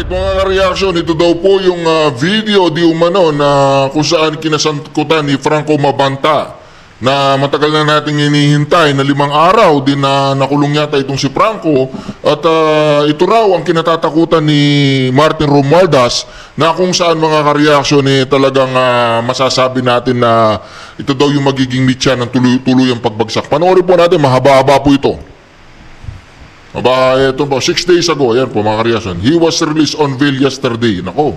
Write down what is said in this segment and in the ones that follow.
Alright, mga reaction, ito daw po yung video di umano na kung saan kinasangkutan ni Franco Mabanta na matagal na nating hinihintay na 5 araw din na nakulong yata itong si Franco at ito raw ang kinatatakutan ni Martin Romualdez na kung saan mga ka-reaction talagang masasabi natin na ito daw yung magiging mitya ng tuluyang pagbagsak. Panoorin po natin, mahaba-haba po ito. Ito po, 6 days ago, ayan po mga ka-reaction. He was released on bail yesterday. Nako,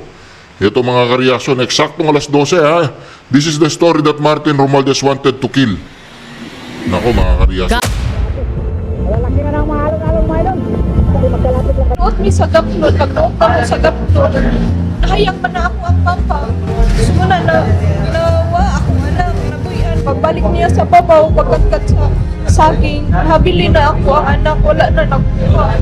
ito mga ka-reaction, eksaktong alas 12 ha. This is the story that Martin Romualdez wanted to kill. Nako mga ka-reaction. Malalaki na ng mahalong-halong mga idol. Kasi magkalapit lang. Huwag mi sa gapnod, nagdoon ako sa gapnod. Nahayang man na ako ang papa. Sumuna na nawa akong anak, nabuyan. Pagbalik niya sa babaw, pagkatkat sa saging, habili na ako ang anak, wala na nakuha.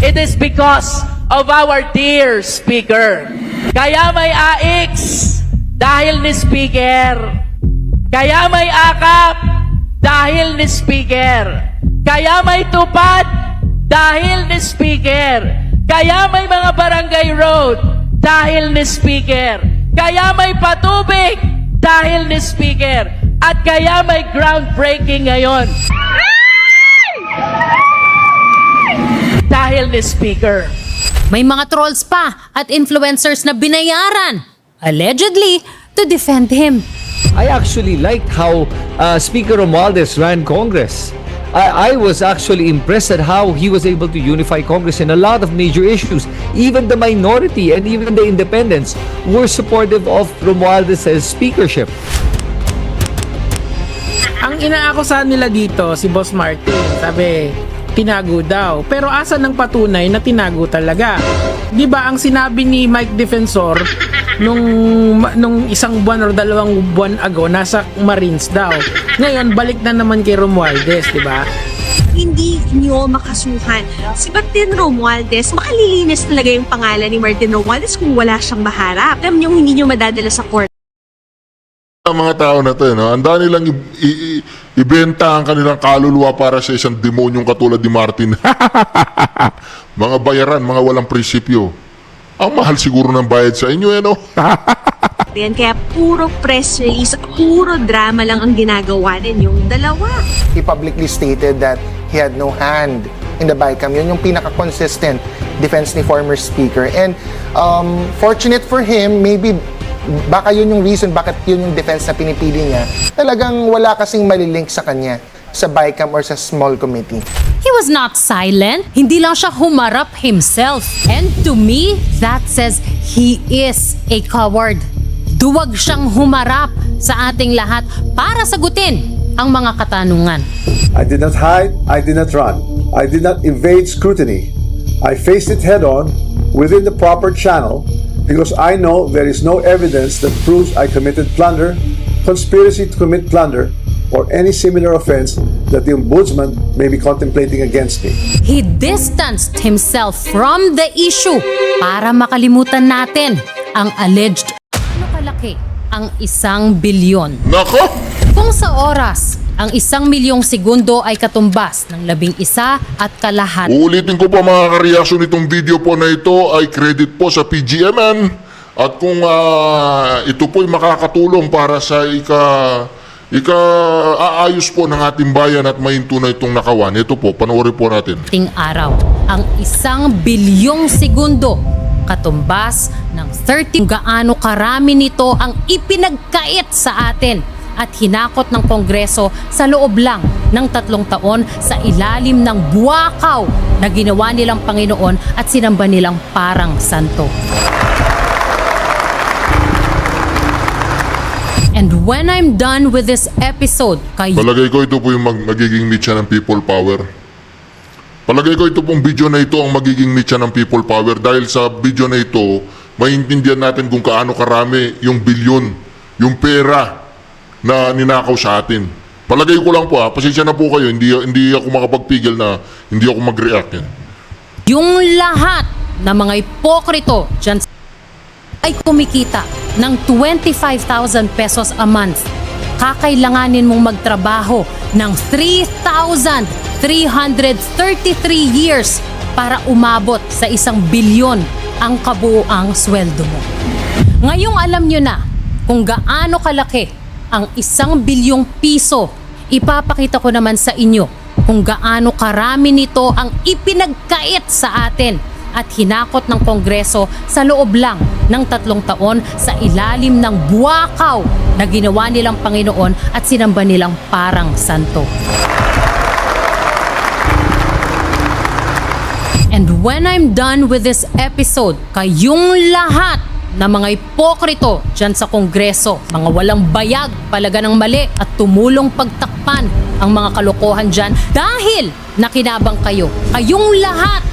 It is because of our dear speaker. Kaya may AX dahil ni speaker. Kaya may akap dahil ni speaker. Kaya may tupad dahil ni speaker. Kaya may mga barangay road dahil ni speaker. Kaya may patubig dahil ni speaker. At kaya may groundbreaking ngayon dahil ni speaker. May mga trolls pa at influencers na binayaran, allegedly, to defend him. I actually liked how Speaker Romualdez ran Congress. I was actually impressed at how he was able to unify Congress in a lot of major issues. Even the minority and even the independents were supportive of Romualdez's speakership. Ang inaakusahan nila dito, si Boss Martin, sabi, tinago daw. Pero asa ng patunay na tinago talaga? Di ba ang sinabi ni Mike Defensor nung 1 buwan or 2 buwan ago, nasa Marines daw. Ngayon, balik na naman kay Romualdez, di ba? Hindi nyo makasuhan si Martin Romualdez. Makalilinis talaga yung pangalan ni Martin Romualdez kung wala siyang maharap. Alam nyo, hindi nyo madadala sa court. Ang mga tao na ito, no? Handa nilang ibenta ang kanilang kaluluwa para sa isang demonyong katulad ni Martin. Mga bayaran, mga walang prinsipyo. Ang mahal siguro ng bayad sa inyo, no? Kaya puro press release, puro drama lang ang ginagawa ninyong dalawa. He publicly stated that he had no hand in the BICAM. Yun yung pinaka-consistent defense ni former speaker. And fortunate for him, maybe baka yun yung reason bakit yun yung defense na pinipili niya. Talagang wala kasing malilink sa kanya sa BICAM or sa small committee. He was not silent. Hindi lang siya humarap himself. And to me, that says he is a coward. Duwag siyang humarap sa ating lahat para sagutin ang mga katanungan. I did not hide, I did not run. I did not evade scrutiny. I faced it head on within the proper channel because I know there is no evidence that proves I committed plunder, conspiracy to commit plunder, or any similar offense that the Ombudsman may be contemplating against me. He distanced himself from the issue para makalimutan natin ang alleged. Ano kalaki ang 1 bilyon? Nako! Kung sa oras, ang 1 milyong segundo ay katumbas ng 11 at kalahati. Uulitin ko po mga ka-reaction itong video po na ito ay credit po sa PGMN at kung ito po ay makakatulong para sa aayos po ng ating bayan at mahinto na itong nakawan. Ito po, panoorin po natin. Ting araw, ang 1 bilyong segundo katumbas ng 30 gaano karami nito ang ipinagkait sa atin at hinakot ng Kongreso sa loob lang ng 3 taon sa ilalim ng buwakaw na ginawa nilang Panginoon at sinamba nilang parang santo. And when I'm done with this episode, Palagay ko ito po yung magiging mitya ng people power. Palagay ko ito pong video na ito ang magiging mitya ng people power dahil sa video na ito, maintindihan natin kung kaano karami yung bilyon, yung pera na ninakaw sa atin. Palagay ko lang po pasensya na po kayo, hindi ako makapagpigil na hindi ako mag-react yan. Yung lahat ng mga ipokrito dyan ay kumikita ng 25,000 pesos a month. Kakailanganin mong magtrabaho ng 3,333 years para umabot sa 1 bilyon ang kabuuang sweldo mo. Ngayong alam nyo na kung gaano kalaki ang 1 bilyong piso, ipapakita ko naman sa inyo kung gaano karami nito ang ipinagkait sa atin at hinakot ng Kongreso sa loob lang ng 3 taon sa ilalim ng buwakaw na ginawa nilang Panginoon at sinamba nilang parang santo. And when I'm done with this episode, kayong lahat na mga ipokrito dyan sa Kongreso, mga walang bayag, palaga ng mali at tumulong pagtakpan ang mga kalokohan dyan dahil nakinabang kayo. Kayong lahat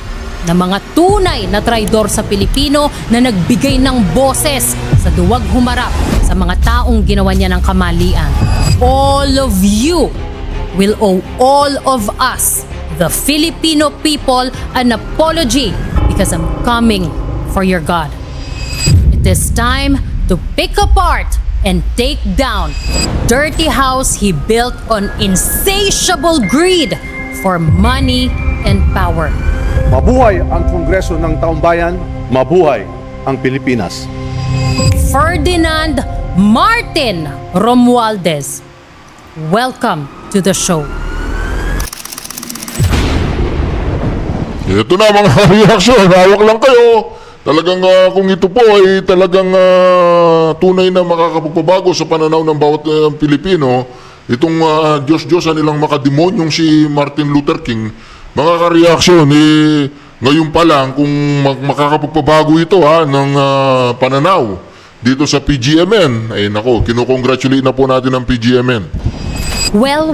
na mga tunay na traidor sa Pilipino na nagbigay ng boses sa duwag humarap sa mga taong ginawa niya ng kamalian. All of you will owe all of us, the Filipino people, an apology because I'm coming for your God. It is time to pick apart and take down the dirty house he built on insatiable greed for money and power. Mabuhay ang Kongreso ng Taumbayan, mabuhay ang Pilipinas. Ferdinand Martin Romualdez, welcome to the show. Ito na mga reaksyon, hawak lang kayo. Talagang kung ito po ay talagang tunay na makakapagpabago sa pananaw ng bawat Pilipino, itong Diyos-Diyosan nilang makademonyong si Martin Luther King, mga ka-reaksyon, ngayon pa lang kung makakapagpabago ito ng pananaw dito sa PGMN, ay nako, kinukongratulate na po natin ang PGMN. Well.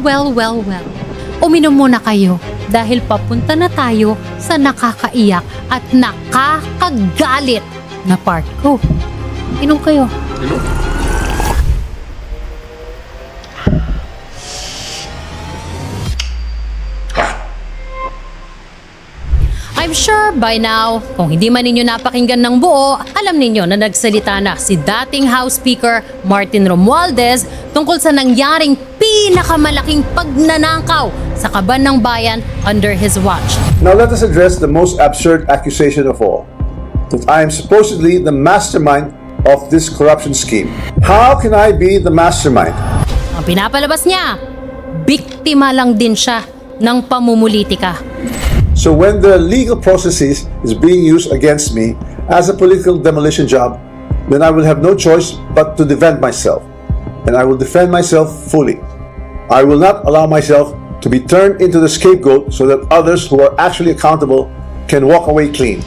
Uminom muna kayo dahil papunta na tayo sa nakakaiyak at nakakagalit na part ko. Inom kayo. Inom. I'm sure by now, kung hindi man ninyo napakinggan ng buo, alam ninyo na nagsalita na si dating House Speaker Martin Romualdez tungkol sa nangyaring pinakamalaking pagnanakaw sa kaban ng bayan under his watch. Now let us address the most absurd accusation of all, that I am supposedly the mastermind of this corruption scheme. How can I be the mastermind? Ang pinapalabas niya, biktima lang din siya ng pamumulitika. So when the legal processes is being used against me as a political demolition job, then I will have no choice but to defend myself. And I will defend myself fully. I will not allow myself to be turned into the scapegoat so that others who are actually accountable can walk away clean.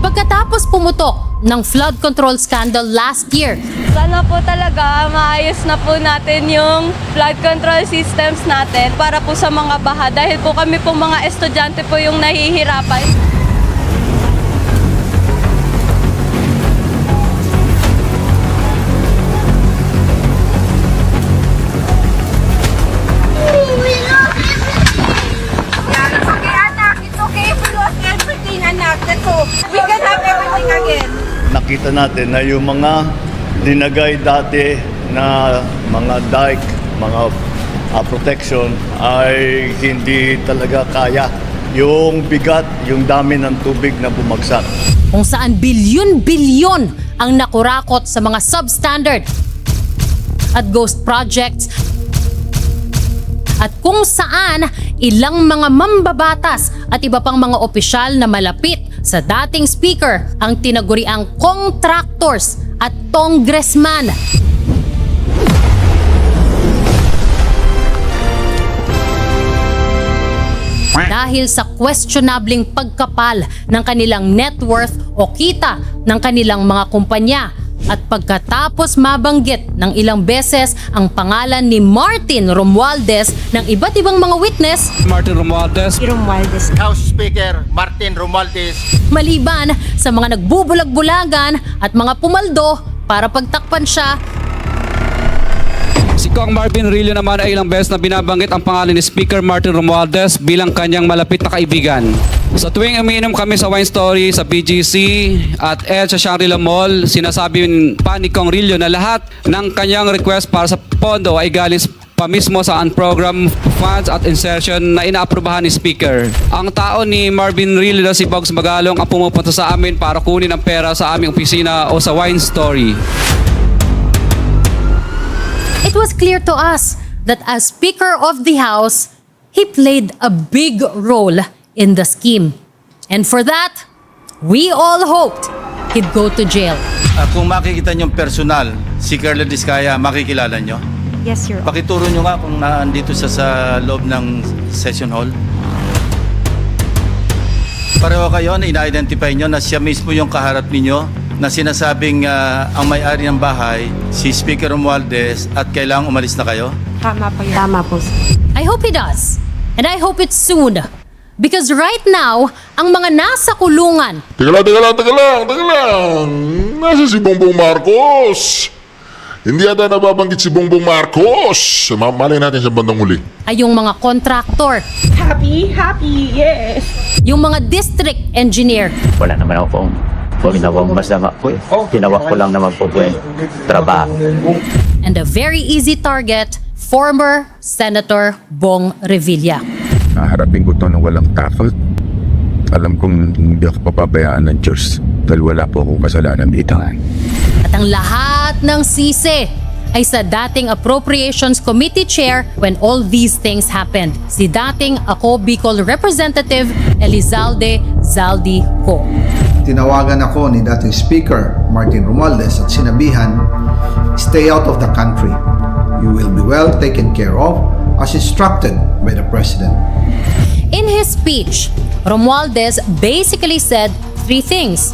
Pagkatapos pumutok ng flood control scandal last year, Sana po talaga maayos na po natin yung flood control systems natin para po sa mga baha dahil po kami po mga estudyante po yung nahihirapan. Nakita natin na yung mga dinagay dati na mga dike, mga protection ay hindi talaga kaya. Yung bigat, yung dami ng tubig na bumagsak. kung saan bilyon-bilyon ang nakurakot sa mga substandard at ghost projects, at kung saan ilang mga mambabatas at iba pang mga opisyal na malapit sa dating speaker ang tinaguriang contractors at congressman. Dahil sa questionabling pagkapal ng kanilang net worth o kita ng kanilang mga kumpanya, at pagkatapos mabanggit ng ilang beses ang pangalan ni Martin Romualdez ng iba't ibang mga witness, Martin Romualdez, House Speaker Martin Romualdez, maliban sa mga nagbubulag-bulagan at mga pumaldo para pagtakpan siya, si Kong Marvin Rillo naman ay ilang beses na binabanggit ang pangalan ni Speaker Martin Romualdez bilang kanyang malapit na kaibigan. Sa tuwing umiinom kami sa Wine Story, sa BGC at sa Shangri-La Mall, sinasabi pa ni Kong Rillo na lahat ng kanyang request para sa pondo ay galing pa mismo sa unprogrammed funds at insertion na inaaprubahan ni Speaker. Ang tao ni Marvin Real na si Bogs Magalong ang pumupunta sa amin para kunin ang pera sa aming opisina o sa wine story. It was clear to us that as Speaker of the House, he played a big role in the scheme. And for that, we all hoped he'd go to jail. Kung makikita nyo personal, si Carla Diskaya, makikilala nyo? Yes, Your Honor. Pakituro nyo nga kung naandito siya sa loob ng session hall. Pareho kayo na ina-identify nyo na siya mismo yung kaharap ninyo na sinasabing ang may-ari ng bahay, si Speaker Romualdez, at kailangang umalis na kayo? Tama po, Your Honor. Tama po. I hope he does. And I hope it's soon. Because right now, ang mga nasa kulungan, Teka lang. Nasa si Bongbong Marcos? Hindi yata nababanggit si Bongbong Marcos. Malay natin sa bandang huli. ay yung mga contractor, Happy, yes. yung mga district engineer, Wala naman ako pong ginawang masama po. Ginawa ko lang naman po yung trabaho. and a very easy target, former Senator Bong Revilla. Haharapin ko ito ng walang takot. Alam kong hindi ako papabayaan ng Diyos dahil wala po akong kasalanan dito. At ang lahat ng sisi ay sa dating Appropriations Committee Chair when all these things happened. Si dating Ako Bicol Representative Elizalde Zaldi Ho. Tinawagan ako ni dating Speaker Martin Romualdez at sinabihan, stay out of the country. You will be well taken care of as instructed by the President. In his speech, Romualdez basically said three things.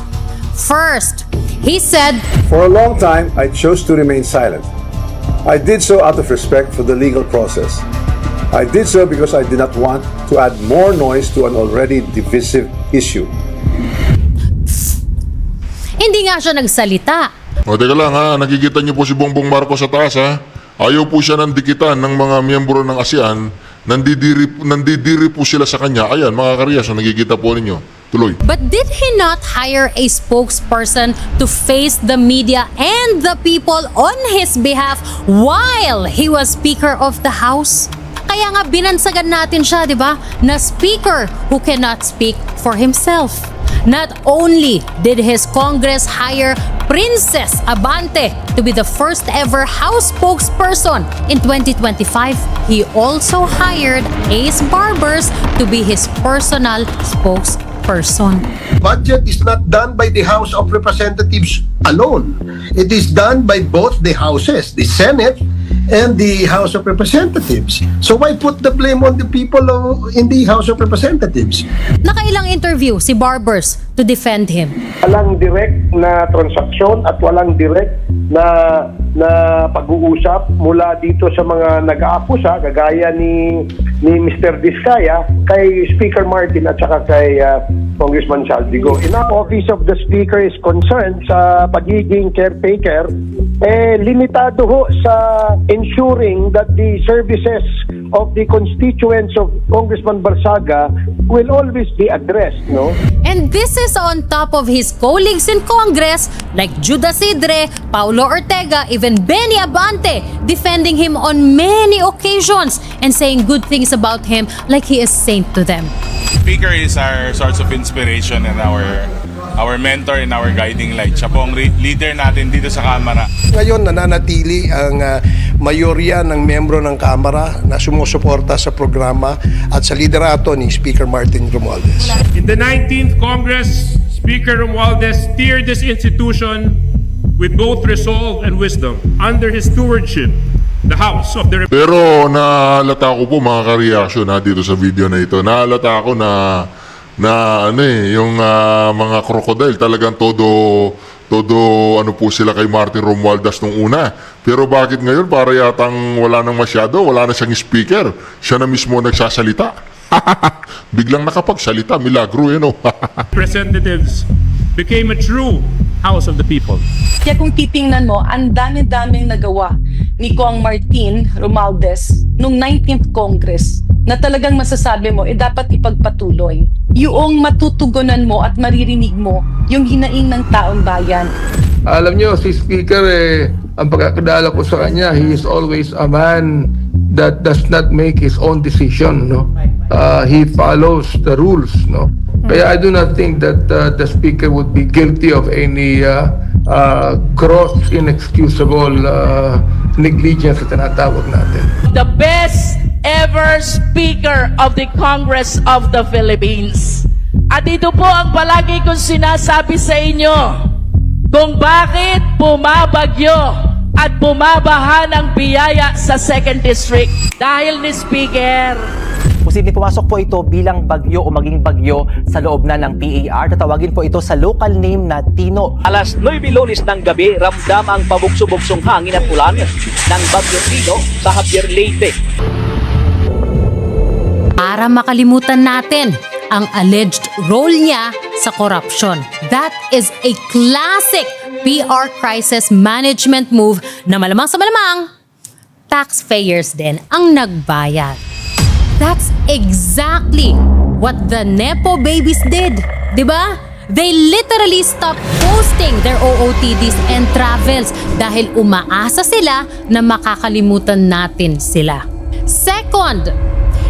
First, he said, For a long time, I chose to remain silent. I did so out of respect for the legal process. I did so because I did not want to add more noise to an already divisive issue. hindi nga siya nagsalita. O teka lang ha, nakikita niyo po si Bongbong Marcos sa taas ha. Ayaw po siya ng dikitan ng mga miyembro ng ASEAN. Nandidiri po sila sa kanya. Ayan, mga karyas, nakikita po ninyo. Tuloy. But did he not hire a spokesperson to face the media and the people on his behalf while he was Speaker of the House? Kaya nga binansagan natin siya, di ba? Na speaker who cannot speak for himself. Not only did his Congress hire Princess Abante to be the first ever House spokesperson in 2025, he also hired Ace Barbers to be his personal spokesperson. Budget is not done by the House of Representatives alone. It is done by both the houses, the Senate and the House of Representatives. So why put the blame on the people in the House of Representatives? Nakailang interview si Barbers to defend him. Walang direct na transaksyon at walang direct na pag-uusap mula dito sa mga nag-aakusa kagaya ni Mr. Diskaya kay Speaker Martin at saka kay Congressman Saldigo. In the Office of the Speaker is concerned sa pagiging caretaker, limitado ho sa ensuring that the services of the constituents of Congressman Barsaga will always be addressed, no? And this is on top of his colleagues in Congress like Judas Idre, Paulo Ortega, even Benny Abante defending him on many occasions and saying good things about him like he is saint to them. Speaker is our source of inspiration and our mentor and our guiding light. Siya po ang leader natin dito sa Kamara. Ngayon nananatili ang mayorya ng membro ng Kamara na sumusuporta sa programa at sa liderato ni Speaker Martin Romualdez. In the 19th Congress, Speaker Romualdez steered this institution with both resolve and wisdom. Under his stewardship, the House of the Pero nahalata ko po mga ka-reaction dito sa video na ito. Nahalata ko na yung mga crocodile talagang todo ano po sila kay Martin Romualdez nung una. Pero bakit ngayon para yatang wala nang masyado, wala na siyang speaker. Siya na mismo nagsasalita. Biglang nakapagsalita, milagro no. representatives became a true House of the People. Kaya kung titingnan mo, ang dami-daming nagawa ni Kong Martin Romualdez nung 19th Congress na talagang masasabi mo, dapat ipagpatuloy. Yung matutugunan mo at maririnig mo yung hinaing ng taong bayan. Alam nyo, si Speaker, ang pagkakadala ko sa kanya, he is always a man that does not make his own decision, no. He follows the rules, no. Kaya I do not think that the speaker would be guilty of any gross, inexcusable negligence na tinatawag natin. The best ever Speaker of the Congress of the Philippines. At ito po ang palagi kong sinasabi sa inyo kung bakit bumabagyo at bumabaha ng biyaya sa 2nd District. Dahil ni Speaker. Posibleng pumasok po ito bilang bagyo o maging bagyo sa loob na ng PAR. Tatawagin po ito sa local name na Tino. Alas 9 Lunes ng gabi, ramdam ang pabugso-bugsong hangin at ulan ng Bagyo Tino sa Javier Leyte. Para makalimutan natin ang alleged role niya sa corruption. That is a classic PR crisis management move na malamang sa malamang taxpayers din ang nagbayad. That's exactly what the Nepo babies did, di ba? They literally stopped posting their OOTDs and travels dahil umaasa sila na makakalimutan natin sila. Second,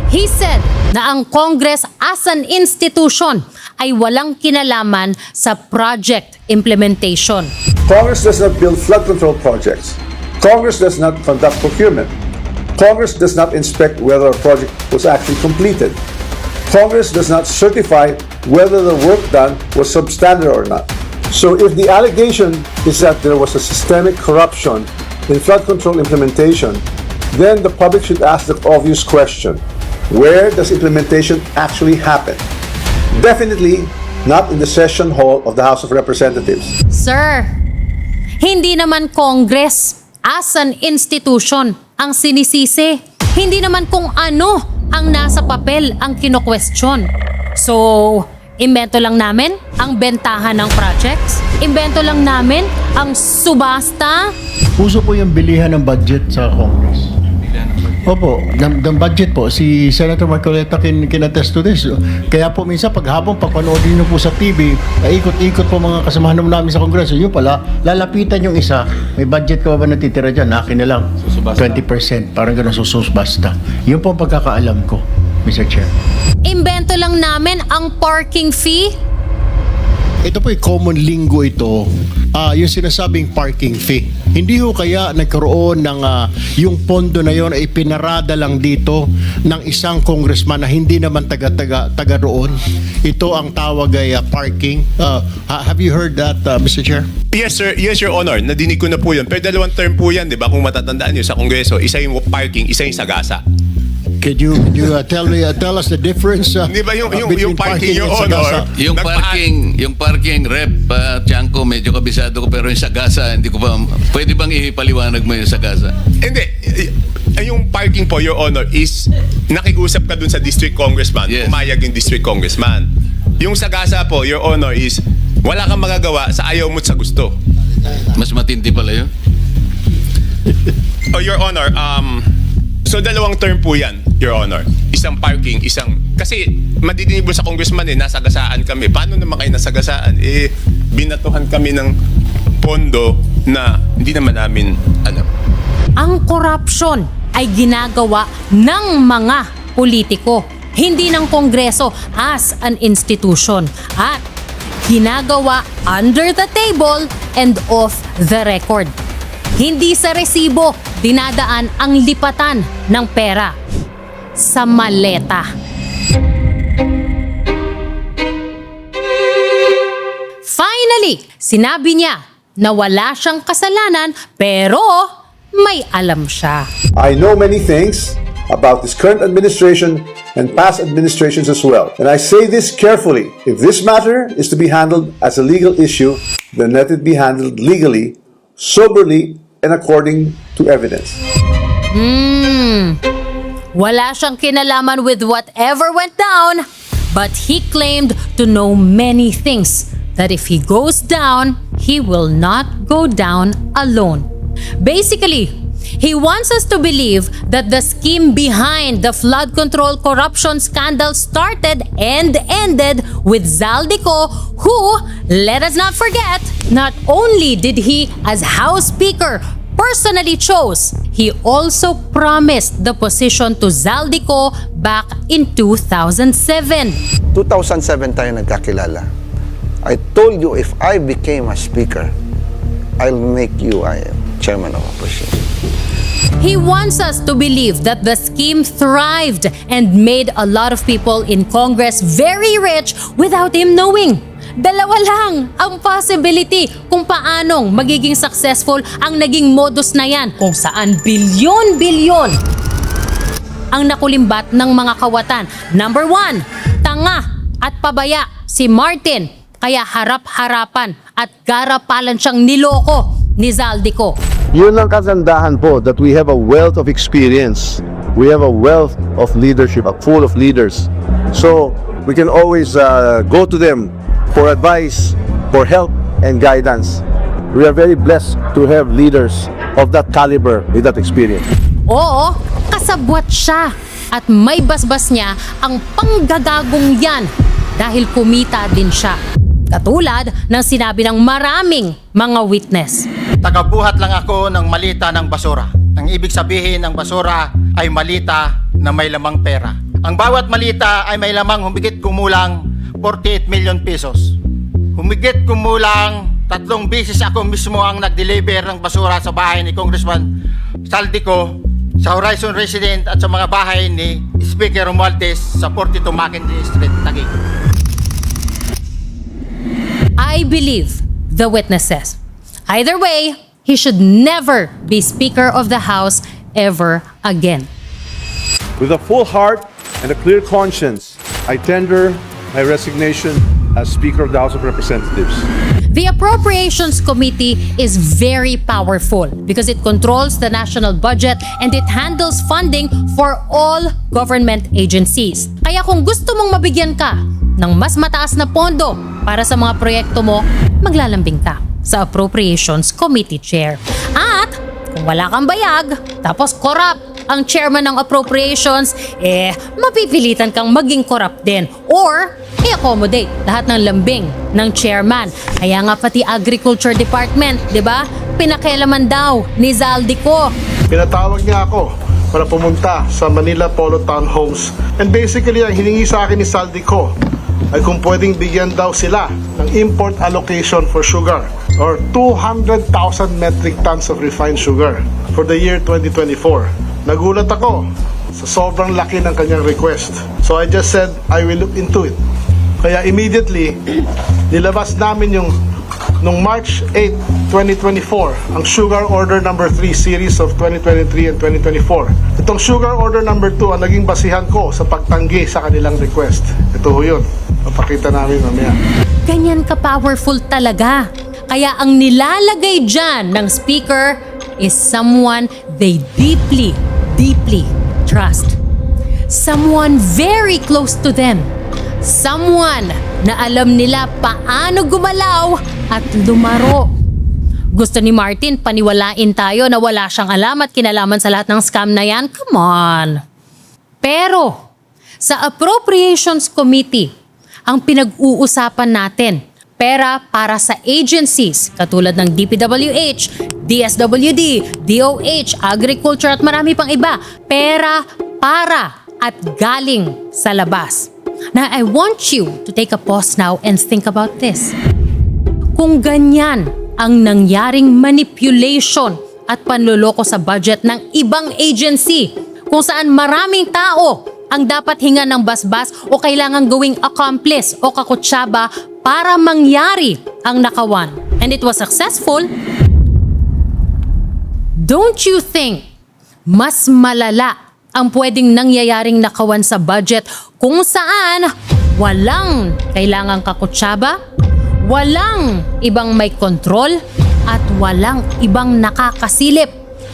he said na ang Congress as an institution ay walang kinalaman sa project implementation. Congress does not build flood control projects. Congress does not conduct procurement. Congress does not inspect whether a project was actually completed. Congress does not certify whether the work done was substandard or not. So if the allegation is that there was a systemic corruption in flood control implementation, then the public should ask the obvious question: where does implementation actually happen? Definitely not in the session hall of the House of Representatives. Sir, hindi naman Congress as an institution ang sinisisi. Hindi naman kung ano ang nasa papel ang kino-question. So, imbento lang namin ang bentahan ng projects? Imbento lang namin ang subasta? Puso po yung bilihan ng budget sa Congress. Opo, ng budget po. Si Senator MARCOLETA can-attest to this. Kaya po minsan paghapon papanoodin nyo po sa TV, ikot-ikot po mga kasamahan namin sa Kongreso. Yun pala, lalapitan yung isa, may budget ka ba natitira dyan? Akin na lang, 20%. Parang gano'n susubasta. Yun po ang pagkakaalam ko, Mr. Chair. Imbento lang namin ang parking fee? Ito po yung common lingo ito, yung sinasabing parking fee. Hindi ho kaya nagkaroon ng yung pondo na yon ay pinarada lang dito ng isang congressman na hindi naman taga roon. Ito ang tawag ay parking. Have you heard that, Mr. Chair? Yes, sir. Yes, Your Honor. Nadinig ko na po yun. Pero dalawang term po yan, di ba? Kung matatandaan nyo sa Kongreso, isa yung parking, isa yung sagasa. Could you tell us the difference Di ba yung parking, Your and Honor? sagasa? Yung parking rep, Tiangco, medyo kabisado ko, pero yung sagasa, hindi ko pa, pwede bang ipaliwanag mo yung sagasa? Hindi. Yung parking po, Your Honor, is nakikusap ka dun sa district congressman. Yes. Pumayag yung district congressman. Yung sagasa po, Your Honor, is wala kang magagawa sa ayaw mo't sa gusto. Mas matindi pala yun? Oh, Your Honor, so dalawang term po yan, Your Honor. Isang parking, isang... Kasi madidinig mo sa congressman nasagasaan kami. Paano naman kayo nasagasaan? Binatuhan kami ng pondo na hindi naman namin alam. Ang corruption ay ginagawa ng mga politiko, hindi ng Kongreso as an institution. At ginagawa under the table and off the record. Hindi sa resibo dinadaan ang lipatan ng pera. Sa maleta. Finally, sinabi niya na wala siyang kasalanan pero may alam siya. I know many things about this current administration and past administrations as well. And I say this carefully. If this matter is to be handled as a legal issue, then let it be handled legally, soberly, and according to evidence. Wala siyang kinalaman with whatever went down, but he claimed to know many things. That if he goes down, he will not go down alone. Basically, he wants us to believe that the scheme behind the flood control corruption scandal started and ended with Zaldico, who, let us not forget, not only did he, as House Speaker, personally chose he also promised the position to Zaldico back in 2007. 2007 tayo nagkakilala. I told you if I became a speaker, I'll make you chairman of opposition. He wants us to believe that the scheme thrived and made a lot of people in Congress very rich without him knowing. Dalawa lang ang possibility kung paanong magiging successful ang naging modus na yan, kung saan bilyon-bilyon ang nakulimbat ng mga kawatan. Number 1, tanga at pabaya si Martin, kaya harap-harapan at garapalan siyang niloko ni Zaldico. Yun ang kagandahan po, that we have a wealth of experience. We have a wealth of leadership, full of leaders. So, we can always go to them for advice, for help, and guidance. We are very blessed to have leaders of that caliber with that experience. Oo, kasabwat siya at may basbas niya ang panggagagong yan dahil kumita din siya. Katulad ng sinabi ng maraming mga witness. Tagabuhat lang ako ng malita ng basura. Ang ibig sabihin ng basura ay malita na may lamang pera. Ang bawat malita ay may lamang humigit kumulang 48 million pesos. Humigit kumulang 3 beses ako mismo ang nag-deliver ng basura sa bahay ni Congressman Zaldico, sa Horizon Resident at sa mga bahay ni Speaker Romualdez sa 42 Mackenzie Street, Taguig. I believe the witnesses. Either way, he should never be Speaker of the House ever again. With a full heart and a clear conscience, I tender my resignation as Speaker of the House of Representatives. The Appropriations Committee is very powerful because it controls the national budget and it handles funding for all government agencies. Kaya kung gusto mong mabigyan ka ng mas mataas na pondo para sa mga proyekto mo, maglalambing ka sa Appropriations Committee Chair. At kung wala kang bayag, tapos corrupt ang chairman ng Appropriations, mapipilitan kang maging corrupt din or i-accommodate lahat ng lambing ng chairman. Kaya nga pati Agriculture Department, di ba? Pinakialaman daw ni Zaldico. Pinatawag niya ako para pumunta sa Manila Polo Town Homes. And basically, ang hiningi sa akin ni Zaldico ay kung pwedeng bigyan daw sila ng import allocation for sugar or 200,000 metric tons of refined sugar for the year 2024. Nagulat ako sa sobrang laki ng kanyang request. So I just said, I will look into it. Kaya immediately, nilabas namin yung nung March 8, 2024, ang Sugar Order number 3 series of 2023 and 2024. Itong Sugar Order number 2 ang naging basihan ko sa pagtanggi sa kanilang request. Ito ho yun. Papakita namin mamaya. Ganyan ka-powerful talaga. Kaya ang nilalagay dyan ng speaker is someone they deeply trust. Someone very close to them. Someone na alam nila paano gumalaw at lumaro. Gusto ni Martin paniwalain tayo na wala siyang alam at kinalaman sa lahat ng scam na yan? Come on. Pero sa Appropriations Committee, ang pinag-uusapan natin, pera para sa agencies katulad ng DPWH, DSWD, DOH, Agriculture at marami pang iba. Pera para at galing sa labas. Now, I want you to take a pause now and think about this. Kung ganyan ang nangyaring manipulation at panloloko sa budget ng ibang agency, kung saan maraming tao ang dapat hinga ng basbas o kailangang gawing accomplice o kakutsaba para mangyari ang nakawan, and it was successful, don't you think mas malala ang pwedeng nangyayaring nakawan sa budget kung saan walang kailangang kakutsaba, walang ibang may kontrol, at walang ibang nakakasilip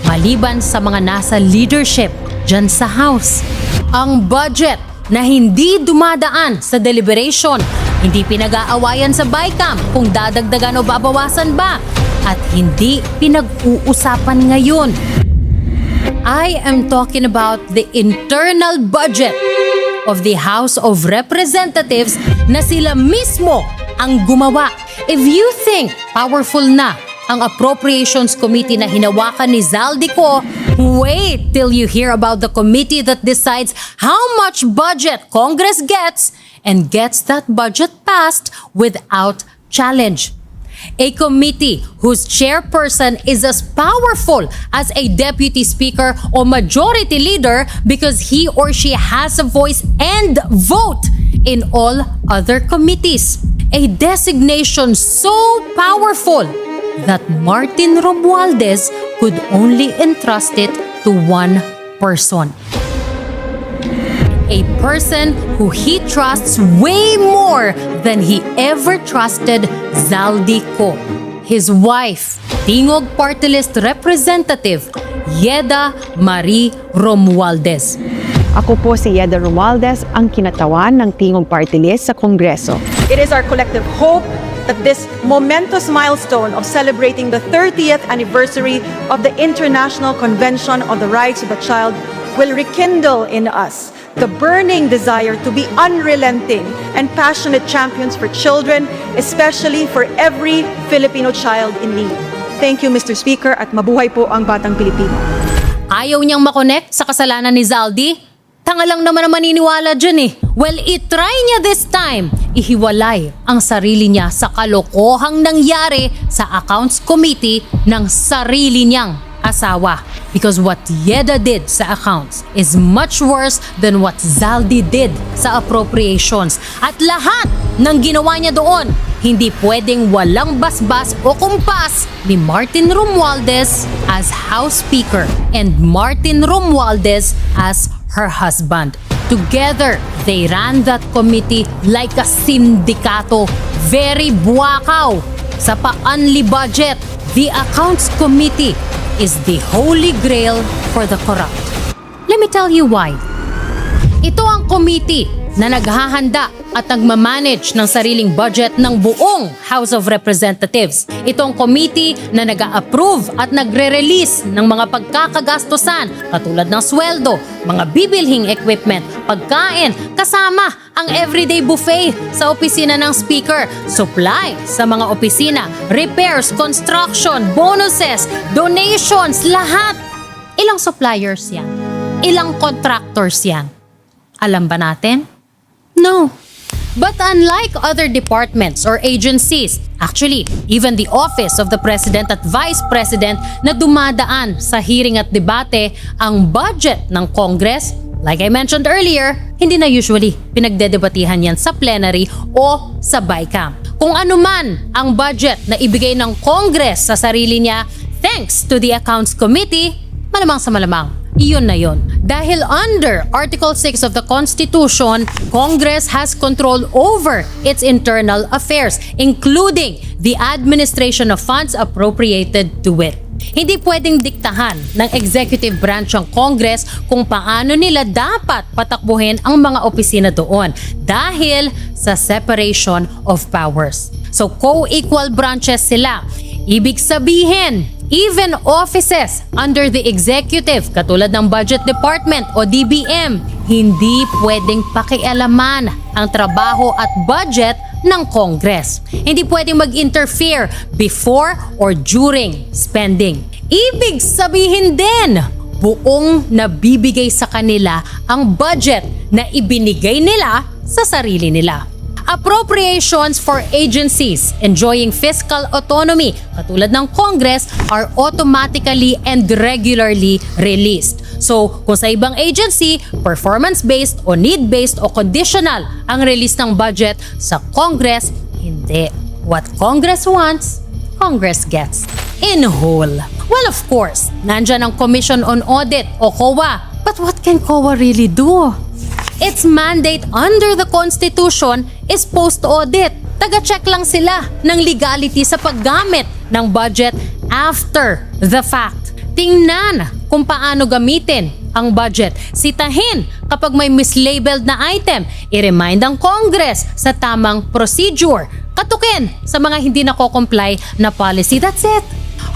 maliban sa mga nasa leadership dyan sa House. Ang budget na hindi dumadaan sa deliberation, hindi pinag-aawayan sa BICAM kung dadagdagan o babawasan ba, at hindi pinag-uusapan ngayon. I am talking about the internal budget of the House of Representatives na sila mismo ang gumawa. If you think powerful na ang Appropriations Committee na hinawakan ni Zaldico, wait till you hear about the committee that decides how much budget Congress gets and gets that budget passed without challenge. A committee whose chairperson is as powerful as a deputy speaker or majority leader because he or she has a voice and vote in all other committees. A designation so powerful that Martin Romualdez could only entrust it to one person. A person who he trusts way more than he ever trusted Zaldico. His wife, Tingog Party List Representative, Yeda Marie Romualdez. Ako po si Yeda Romualdez, ang kinatawan ng Tingog Party List sa Kongreso. It is our collective hope that this momentous milestone of celebrating the 30th anniversary of the International Convention on the Rights of the Child will rekindle in us the burning desire to be unrelenting and passionate champions for children, especially for every Filipino child in need. Thank you, Mr. Speaker, at mabuhay po ang batang Pilipino. Ayaw niyang makonect sa kasalanan ni Zaldi? Tanga lang naman ang maniniwala dyan eh. Well, itry niya this time. Ihiwalay ang sarili niya sa kalokohang nangyari sa Accounts Committee ng sarili niyang asawa. Because what Yeda did sa accounts is much worse than what Zaldi did sa appropriations. At lahat ng ginawa niya doon, hindi pwedeng walang basbas o kumpas ni Martin Romualdez as House Speaker and Martin Romualdez as her husband. Together, they ran that committee like a sindikato. Very buwakaw. Sa paanli budget, the Accounts Committee is the holy grail for the corrupt. Let me tell you why. Ito ang committee na naghahanda at nagmamanage ng sariling budget ng buong House of Representatives. Itong committee na nag-a-approve at nagre-release ng mga pagkakagastusan katulad ng sweldo, mga bibilhing equipment, pagkain, kasama ang everyday buffet sa opisina ng Speaker, supply sa mga opisina, repairs, construction, bonuses, donations, lahat. Ilang suppliers yan? Ilang contractors yan? Alam ba natin? No. But unlike other departments or agencies, actually, even the Office of the President at Vice President na dumadaan sa hearing at debate, ang budget ng Congress, like I mentioned earlier, hindi na usually pinagdedebatihan yan sa plenary o sa BICAM. Kung ano man ang budget na ibigay ng Congress sa sarili niya, thanks to the Accounts Committee, malamang sa malamang, iyon na yon. Dahil under Article 6 of the Constitution, Congress has control over its internal affairs, including the administration of funds appropriated to it. Hindi pwedeng diktahan ng executive branch ang Congress kung paano nila dapat patakbuhin ang mga opisina doon dahil sa separation of powers. So co-equal branches sila. Ibig sabihin, even offices under the executive, katulad ng Budget Department o DBM, hindi pwedeng pakialaman ang trabaho at budget ng Congress. Hindi pwedeng mag-interfere before or during spending. Ibig sabihin din, buong nabibigay sa kanila ang budget na ibinigay nila sa sarili nila. Appropriations for agencies enjoying fiscal autonomy, katulad ng Congress, are automatically and regularly released. So, kung sa ibang agency, performance-based o need-based o conditional ang release ng budget, sa Congress, hindi. What Congress wants, Congress gets. In whole. Well, of course, nandyan ang Commission on Audit o COA. But what can COA really do? Its mandate under the Constitution is post-audit. Taga-check lang sila ng legality sa paggamit ng budget after the fact. Tingnan kung paano gamitin ang budget. Sitahin kapag may mislabeled na item. I-remind ang Congress sa tamang procedure. Katukin sa mga hindi nako-comply na policy. That's it.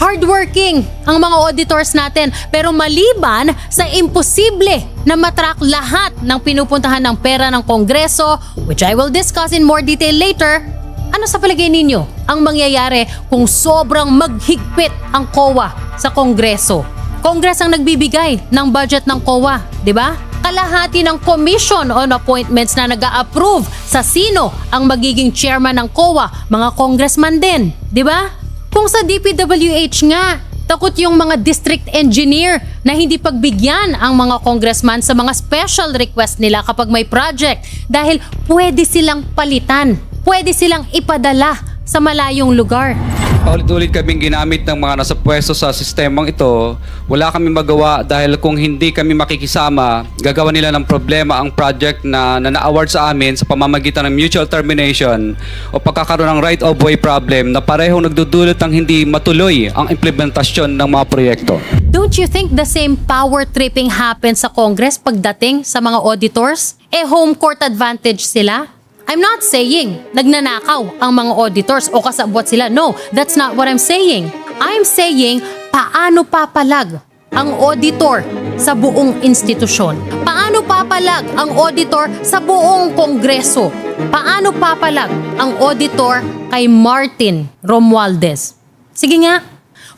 Hardworking ang mga auditors natin, pero maliban sa imposible na matrack lahat ng pinupuntahan ng pera ng Kongreso, which I will discuss in more detail later, Ano sa palagay ninyo ang mangyayari kung sobrang maghigpit ang COA sa Kongreso? Congress ang nagbibigay ng budget ng COA, di ba? Kalahati ng Commission on Appointments na nag-a-approve sa sino ang magiging chairman ng COA, mga congressman din, di ba? Kung sa DPWH nga, takot yung mga district engineer na hindi pagbigyan ang mga congressman sa mga special request nila kapag may project dahil pwede silang palitan, pwede silang ipadala sa malayong lugar. Paulit-ulit kaming ginamit ng mga nasa pwesto sa sistemang ito. Wala kami magawa dahil kung hindi kami makikisama, gagawa nila ng problema ang project na na-award sa amin sa pamamagitan ng mutual termination o pagkakaroon ng right-of-way problem na parehong nagdudulot ng hindi matuloy ang implementasyon ng mga proyekto. Don't you think the same power tripping happens sa Congress pagdating sa mga auditors? Home court advantage sila? I'm not saying nagnanakaw ang mga auditors o kasabwat sila. No, that's not what I'm saying. I'm saying paano papalag ang auditor sa buong institusyon? Paano papalag ang auditor sa buong Kongreso? Paano papalag ang auditor kay Martin Romualdez? Sige nga,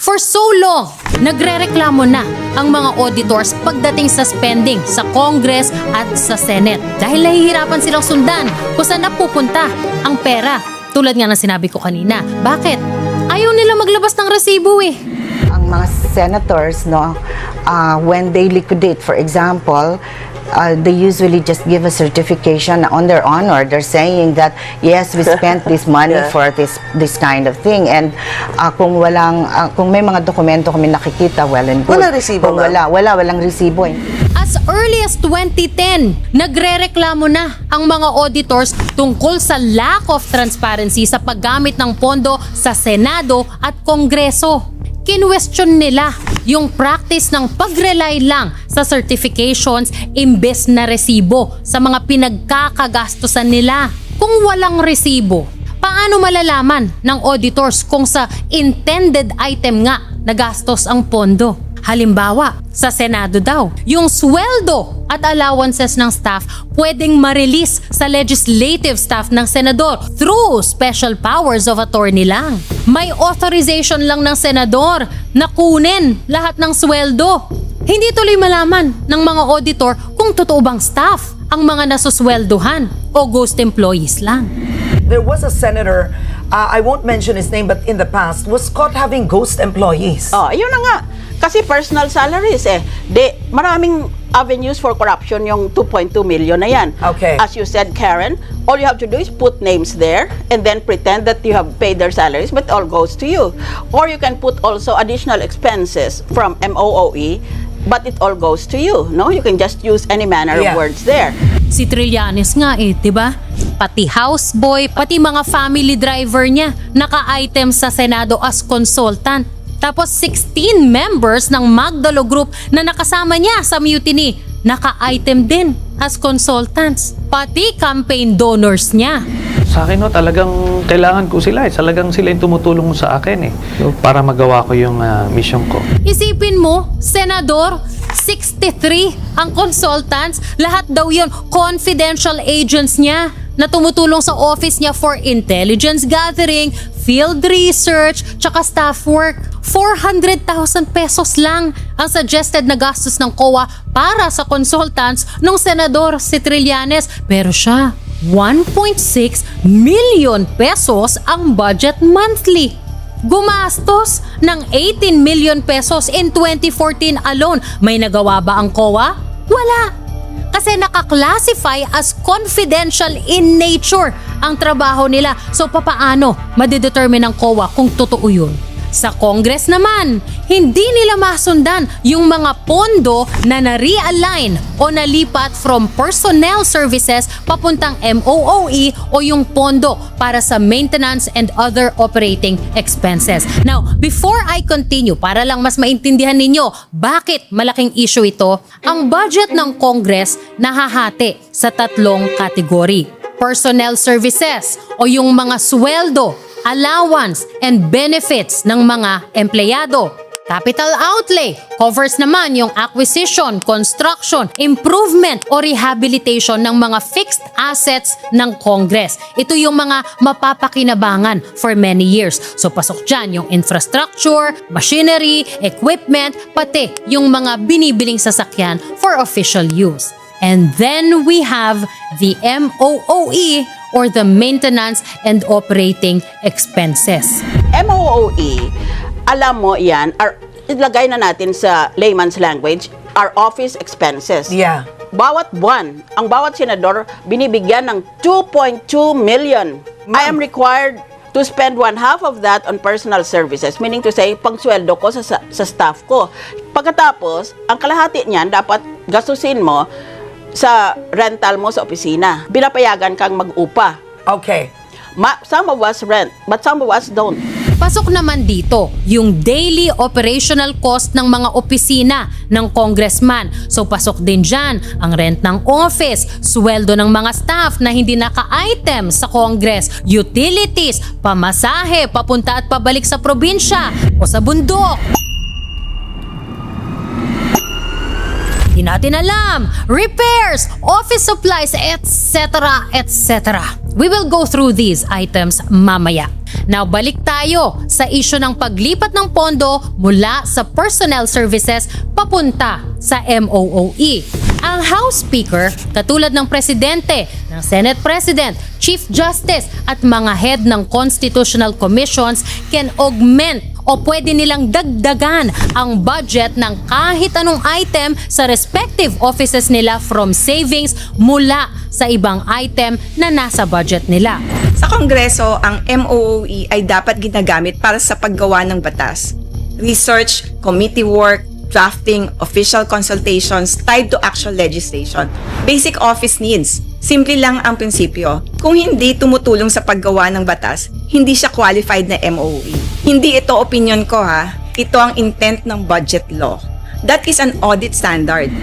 for so long, nagrereklamo na ang mga auditors pagdating sa spending sa Congress at sa Senate. Dahil nahihirapan silang sundan kung saan napupunta ang pera. Tulad nga ng sinabi ko kanina. Bakit? Ayaw nila maglabas ng resibo eh. Ang mga senators, no, when they liquidate, for example, they usually just give a certification on their honor. They're saying that yes, we spent this money for this kind of thing. And kung may mga dokumento kami nakikita, well and good. Wala resibo, kung walang resibo eh. As early as 2010, nagrereklamo na ang mga auditors tungkol sa lack of transparency sa paggamit ng pondo sa Senado at Kongreso. Kinwestiyon nila yung practice ng pag-rely lang sa certifications imbes na resibo sa mga pinagkakagastusan nila. Kung walang resibo, paano malalaman ng auditors kung sa intended item nga nagastos ang pondo? Halimbawa, sa Senado daw, yung sweldo at allowances ng staff pwedeng ma-release sa legislative staff ng senador through special powers of attorney lang. May authorization lang ng senador na kunin lahat ng sweldo. Hindi tuloy malaman ng mga auditor kung totoo bang staff ang mga nasusweldohan o ghost employees lang. There was a senator, I won't mention his name, but in the past, was caught having ghost employees. Oh, yun na nga. Kasi personal salaries maraming avenues for corruption yung 2.2 million na yan. Okay. As you said, Karen, all you have to do is put names there and then pretend that you have paid their salaries, but it all goes to you. Or you can put also additional expenses from MOOE, but it all goes to you. No, you can just use any manner of words there. Si Trillanes nga 'di ba? Pati houseboy, pati mga family driver niya naka-item sa Senado as consultant. Tapos 16 members ng Magdalo Group na nakasama niya sa mutiny, naka-item din as consultants. Pati campaign donors niya. Sa akin talagang kailangan ko sila talagang sila yung tumutulong sa akin para magawa ko yung mission ko. Isipin mo, Senador, 63 ang consultants, lahat daw yon confidential agents niya na tumutulong sa office niya for intelligence gathering, field research, tsaka staff work. 400,000 pesos lang ang suggested na gastos ng COA para sa consultants ng Senador si Trillanes. Pero siya, 1.6 million pesos ang budget monthly. Gumastos ng 18 million pesos in 2014 alone. May nagawa ba ang COA? Wala. Kasi naka-classify as confidential in nature ang trabaho nila. So papaano madidetermine ng COA kung totoo yun? Sa Congress naman, hindi nila masundan yung mga pondo na na-realign o nalipat from personnel services papuntang MOOE o yung pondo para sa maintenance and other operating expenses. Now, before I continue, para lang mas maintindihan ninyo bakit malaking issue ito, ang budget ng Congress nahahati sa 3 kategory. Personnel services o yung mga sweldo, allowance and benefits ng mga empleyado. Capital outlay covers naman yung acquisition, construction, improvement o rehabilitation ng mga fixed assets ng Congress. Ito yung mga mapapakinabangan for many years. So pasok dyan yung infrastructure, machinery, equipment, pati yung mga binibiling sasakyan for official use. And then we have the MOOE or the maintenance and operating expenses. MOOE, alam mo yan, ilagay na natin sa layman's language, are office expenses. Yeah. Bawat buwan, ang bawat senador binibigyan ng 2.2 million. I am required to spend 1/2 of that on personal services, meaning to say, pangsweldo ko sa staff ko. Pagkatapos, ang kalahati niyan dapat gastusin mo sa rental mo sa opisina. Binapayagan kang mag-upa. Okay. Some of us rent, but some of us don't. Pasok naman dito yung daily operational cost ng mga opisina ng congressman. So pasok din dyan ang rent ng office, sweldo ng mga staff na hindi naka-item sa Congress, utilities, pamasahe, papunta at pabalik sa probinsya o sa bundok. Di natin alam, repairs, office supplies, etc., etc. We will go through these items mamaya. Now, balik tayo sa issue ng paglipat ng pondo mula sa personnel services papunta sa MOOE. Ang House Speaker, katulad ng Presidente, ng Senate President, Chief Justice at mga head ng constitutional commissions can augment o pwede nilang dagdagan ang budget ng kahit anong item sa respective offices nila from savings mula sa ibang item na nasa budget nila. Sa Kongreso, ang MOOE ay dapat ginagamit para sa paggawa ng batas, research, committee work, drafting, official consultations tied to actual legislation, basic office needs. Simple lang ang prinsipyo. Kung hindi tumutulong sa paggawa ng batas, hindi siya qualified na MOOE. Hindi ito opinion ko ha. Ito ang intent ng budget law. That is an audit standard.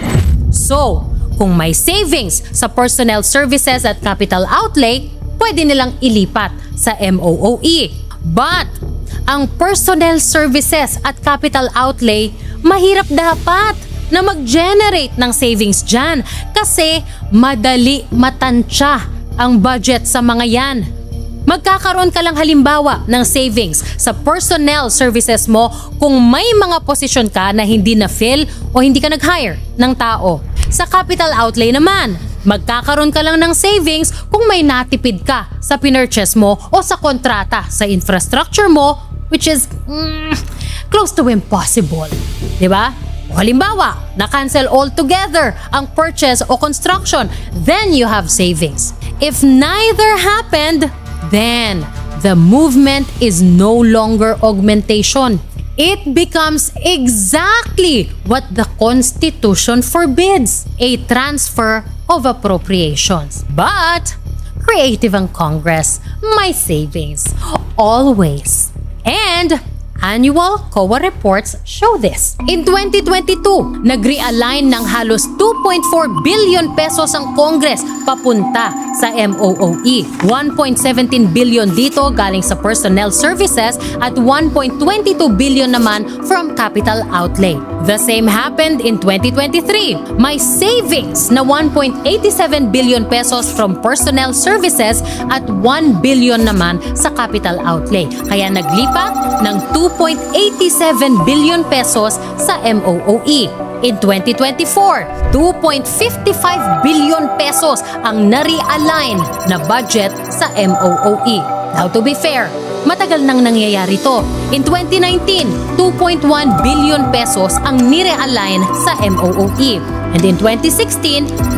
So, kung may savings sa personnel services at capital outlay, pwede nilang ilipat sa MOOE. But, ang personnel services at capital outlay, mahirap dapat na mag-generate ng savings dyan kasi madali matansya ang budget sa mga yan. Magkakaroon ka lang halimbawa ng savings sa personnel services mo kung may mga posisyon ka na hindi na-fill o hindi ka nag-hire ng tao. Sa capital outlay naman, magkakaroon ka lang ng savings kung may natipid ka sa pinurchase mo o sa kontrata sa infrastructure mo, which is close to impossible. Diba? O halimbawa, na-cancel altogether ang purchase o construction, then you have savings. If neither happened, then the movement is no longer augmentation. It becomes exactly what the Constitution forbids, a transfer of appropriations. But, creative ang Congress, may savings. Always. And, annual COA reports show this. In 2022, nag-realign ng halos 2.4 billion pesos ang Congress papunta sa MOOE. 1.17 billion dito galing sa personnel services at 1.22 billion naman from capital outlay. The same happened in 2023. May savings na 1.87 billion pesos from personnel services at 1 billion naman sa capital outlay. Kaya naglipat ng 2.87 billion pesos sa MOOE. In 2024, 2.55 billion pesos ang na-realign na budget sa MOOE. Now to be fair, matagal nang nangyayari to. In 2019, 2.1 billion pesos ang ni-realign sa MOOE. And in 2016, 1.6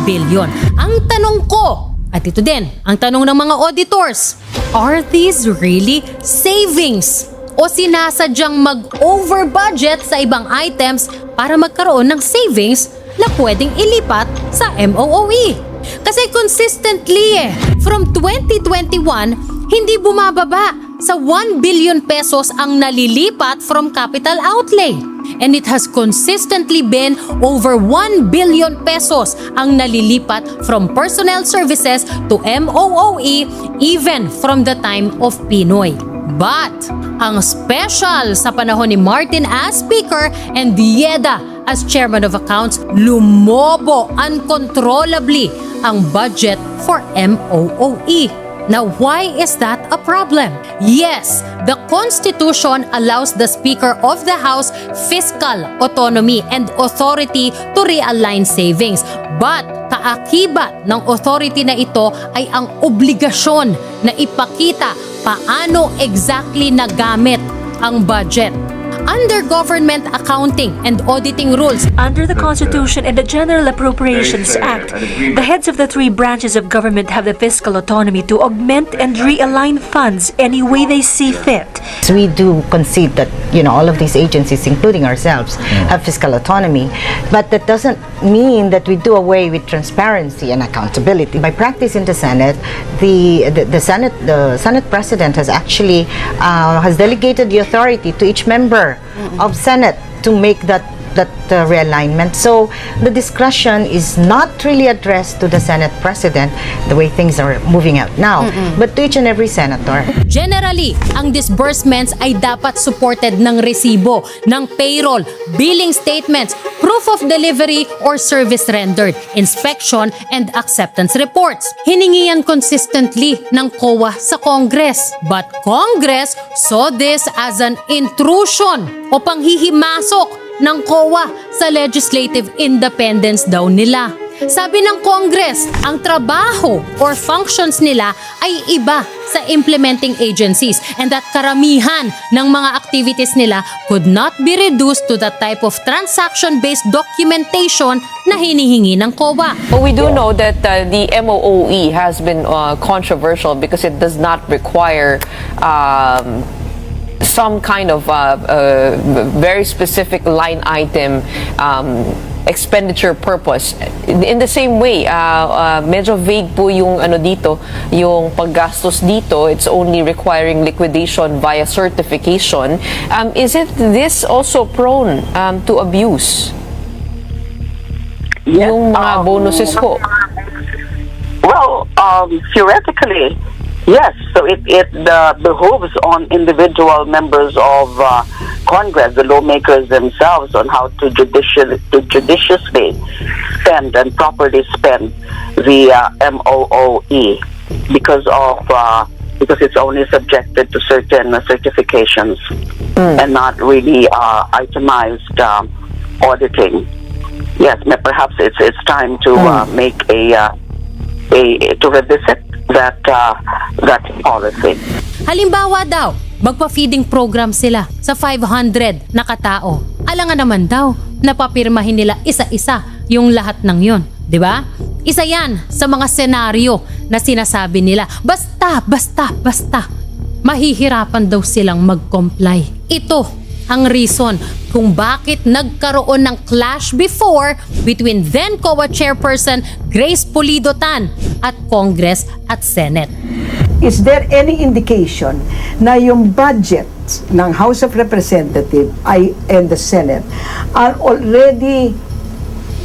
billion. Ang tanong ko, at ito din, ang tanong ng mga auditors, are these really savings? O sinasadyang mag-over budget sa ibang items para magkaroon ng savings na pwedeng ilipat sa MOOE? Kasi consistently from 2021, hindi bumababa sa 1 billion pesos ang nalilipat from capital outlay. And it has consistently been over 1 billion pesos ang nalilipat from personnel services to MOOE even from the time of Pinoy. But, ang special sa panahon ni Martin as Speaker and Dieda as Chairman of Accounts, lumobo uncontrollably ang budget for MOOE. Now, why is that a problem? Yes, the Constitution allows the Speaker of the House fiscal autonomy and authority to realign savings. But kaakibat ng authority na ito ay ang obligasyon na ipakita paano exactly nagamit ang budget. Under government accounting and auditing rules, under the Constitution and the General Appropriations Act, the heads of the three branches of government have the fiscal autonomy to augment and realign funds any way they see fit. So we do concede that, all of these agencies, including ourselves, have fiscal autonomy, but that doesn't mean that we do away with transparency and accountability. By practice in the Senate, the Senate President has actually has delegated the authority to each member of Senate to make that realignment. So the discussion is not really addressed to the Senate President the way things are moving out now, but to each and every senator. Generally, ang disbursements ay dapat supported ng resibo, ng payroll, billing statements, proof of delivery or service rendered, inspection and acceptance reports. Hiningi yan consistently ng COA sa Congress. But Congress saw this as an intrusion o panghihimasok ng COA sa legislative independence daw nila. Sabi ng Congress, ang trabaho or functions nila ay iba sa implementing agencies and that karamihan ng mga activities nila could not be reduced to the type of transaction-based documentation na hinihingi ng COA. But we do know that the MOOE has been controversial because it does not require some kind of very specific line item expenditure purpose. In the same way, medyo vague po yung dito, yung paggastos dito. It's only requiring liquidation via certification. Is this also prone to abuse? Yes, yung mga bonuses po. Well, theoretically, yes. So it behooves on individual members of Congress, the lawmakers themselves, on how to judiciously spend and properly spend the MOOE because it's only subjected to certain certifications and not really itemized auditing. Yes, perhaps it's time to make to revisit that policy. Halimbawa daw, magpa-feeding program sila sa 500 na katao. Alangan naman daw, napapirmahin nila isa-isa yung lahat ng yon, di ba? Isa yan sa mga senaryo na sinasabi nila, basta, mahihirapan daw silang mag-comply. Ito ang reason kung bakit nagkaroon ng clash before between then COA Chairperson Grace Pulido-Tan at Congress at Senate. Is there any indication na yung budget ng House of Representatives and the Senate are already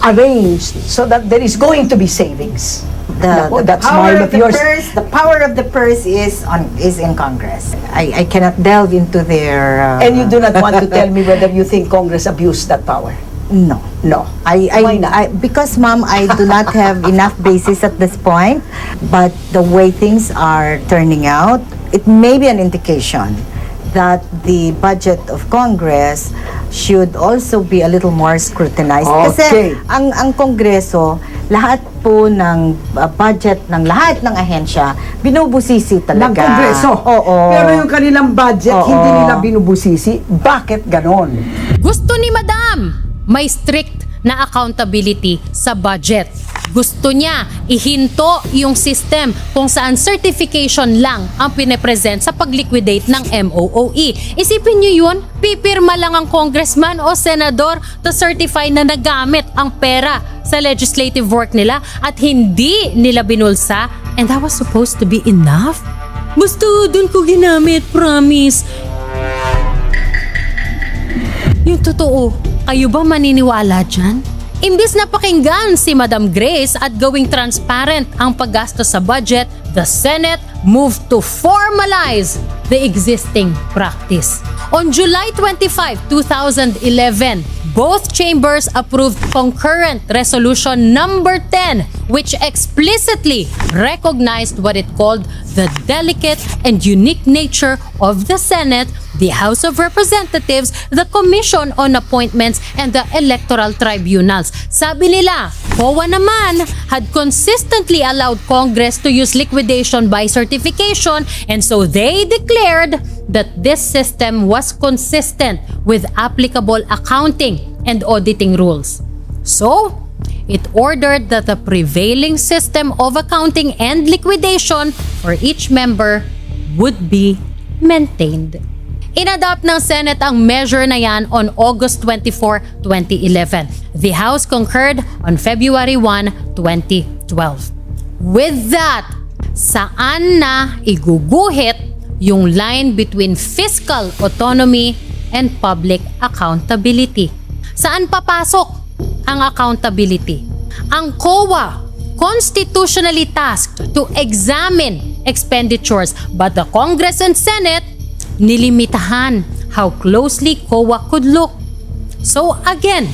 arranged so that there is going to be savings? The power of the purse is in Congress. I cannot delve into their and you do not want to tell me whether you think Congress abused that power? No. Why not? Because, ma'am, I do not have enough basis at this point, but the way things are turning out, it may be an indication that the budget of Congress should also be a little more scrutinized. Okay. Kasi ang Kongreso, lahat po ng budget ng lahat ng ahensya, binubusisi talaga. Ng Kongreso? Oo. Pero yung kanilang budget, hindi nila binubusisi. Bakit ganon? Gusto ni Madam, may strict na accountability sa budget. Gusto niya ihinto yung system kung saan certification lang ang pinepresent sa pag-liquidate ng MOOE. Isipin niyo yun, pipirma lang ang congressman o senador to certify na nagamit ang pera sa legislative work nila at hindi nila binulsa, and that was supposed to be enough? Basta dun ko ginamit, promise. Yung totoo, kayo ba maniniwala dyan? Imbis na pakinggan si Madam Grace at gawing transparent ang paggastos sa budget, the Senate moved to formalize the existing practice. On July 25, 2011, both chambers approved concurrent resolution number 10, which explicitly recognized what it called the delicate and unique nature of the Senate, the House of Representatives, the Commission on Appointments, and the Electoral Tribunals. Sabi nila, COA naman had consistently allowed Congress to use liquidation by certification, and so they declared that this system was consistent with applicable accounting and auditing rules. So, it ordered that the prevailing system of accounting and liquidation for each member would be maintained. Inadopt ng Senate ang measure na yan on August 24, 2011. The House concurred on February 1, 2012. With that, saan na iguguhit yung line between fiscal autonomy and public accountability? Saan papasok ang accountability? Ang COA, constitutionally tasked to examine expenditures, but the Congress and Senate nilimitahan how closely COA could look. So again,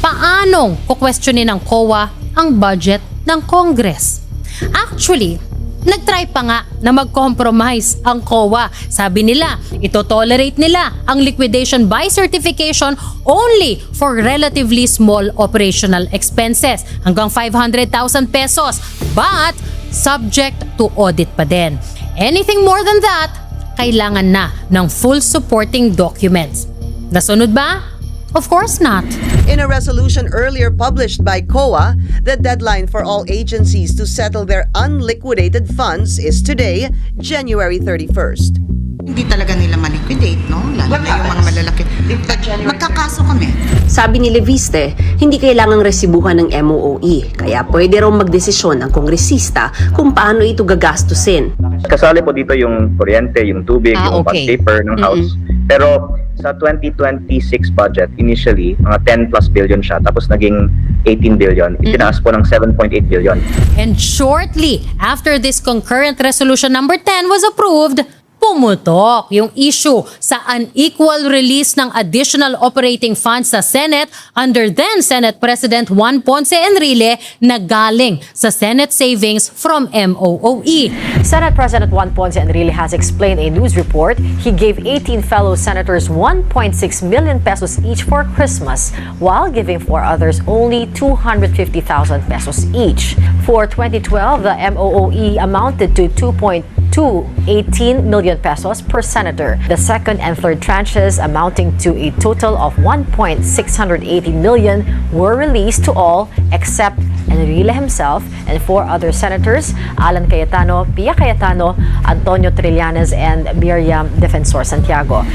paanong kukwestiyonin ng COA ang budget ng Congress? Actually, nagtry pa nga na mag-compromise ang COA. Sabi nila, ito-tolerate nila ang liquidation by certification only for relatively small operational expenses, hanggang 500,000 pesos, but subject to audit pa din. Anything more than that, kailangan na ng full supporting documents. Nasunod ba? Of course not. In a resolution earlier published by COA, the deadline for all agencies to settle their unliquidated funds is today, January 31st. Hindi talaga nila ma-liquidate, no? Lalo na yung mga malalaki. Magkakaso kami. Sabi ni Leviste, hindi kailangang resibuhan ng MOOE, kaya pwede raw magdesisyon ang kongresista kung paano ito gagastusin. Kasali po dito yung kuryente, yung tubig, yung bond paper ng house. Pero sa 2026 budget, initially, mga 10 plus billion siya, tapos naging 18 billion. Itinaas po ng 7.8 billion. And shortly after this concurrent resolution number 10 was approved, pumutok yung issue sa unequal release ng additional operating funds sa Senate under then Senate President Juan Ponce Enrile na galing sa Senate savings from MOOE. Senate President Juan Ponce Enrile has explained in a news report he gave 18 fellow senators 1.6 million pesos each for Christmas, while giving 4 others only 250,000 pesos each. For 2012, the MOOE amounted to 2.218 million pesos per senator. The second and third tranches, amounting to a total of 1.680 million, were released to all except Enrile himself and 4 other senators, Alan Cayetano, Pia Cayetano, Antonio Trillanes, and Miriam Defensor Santiago.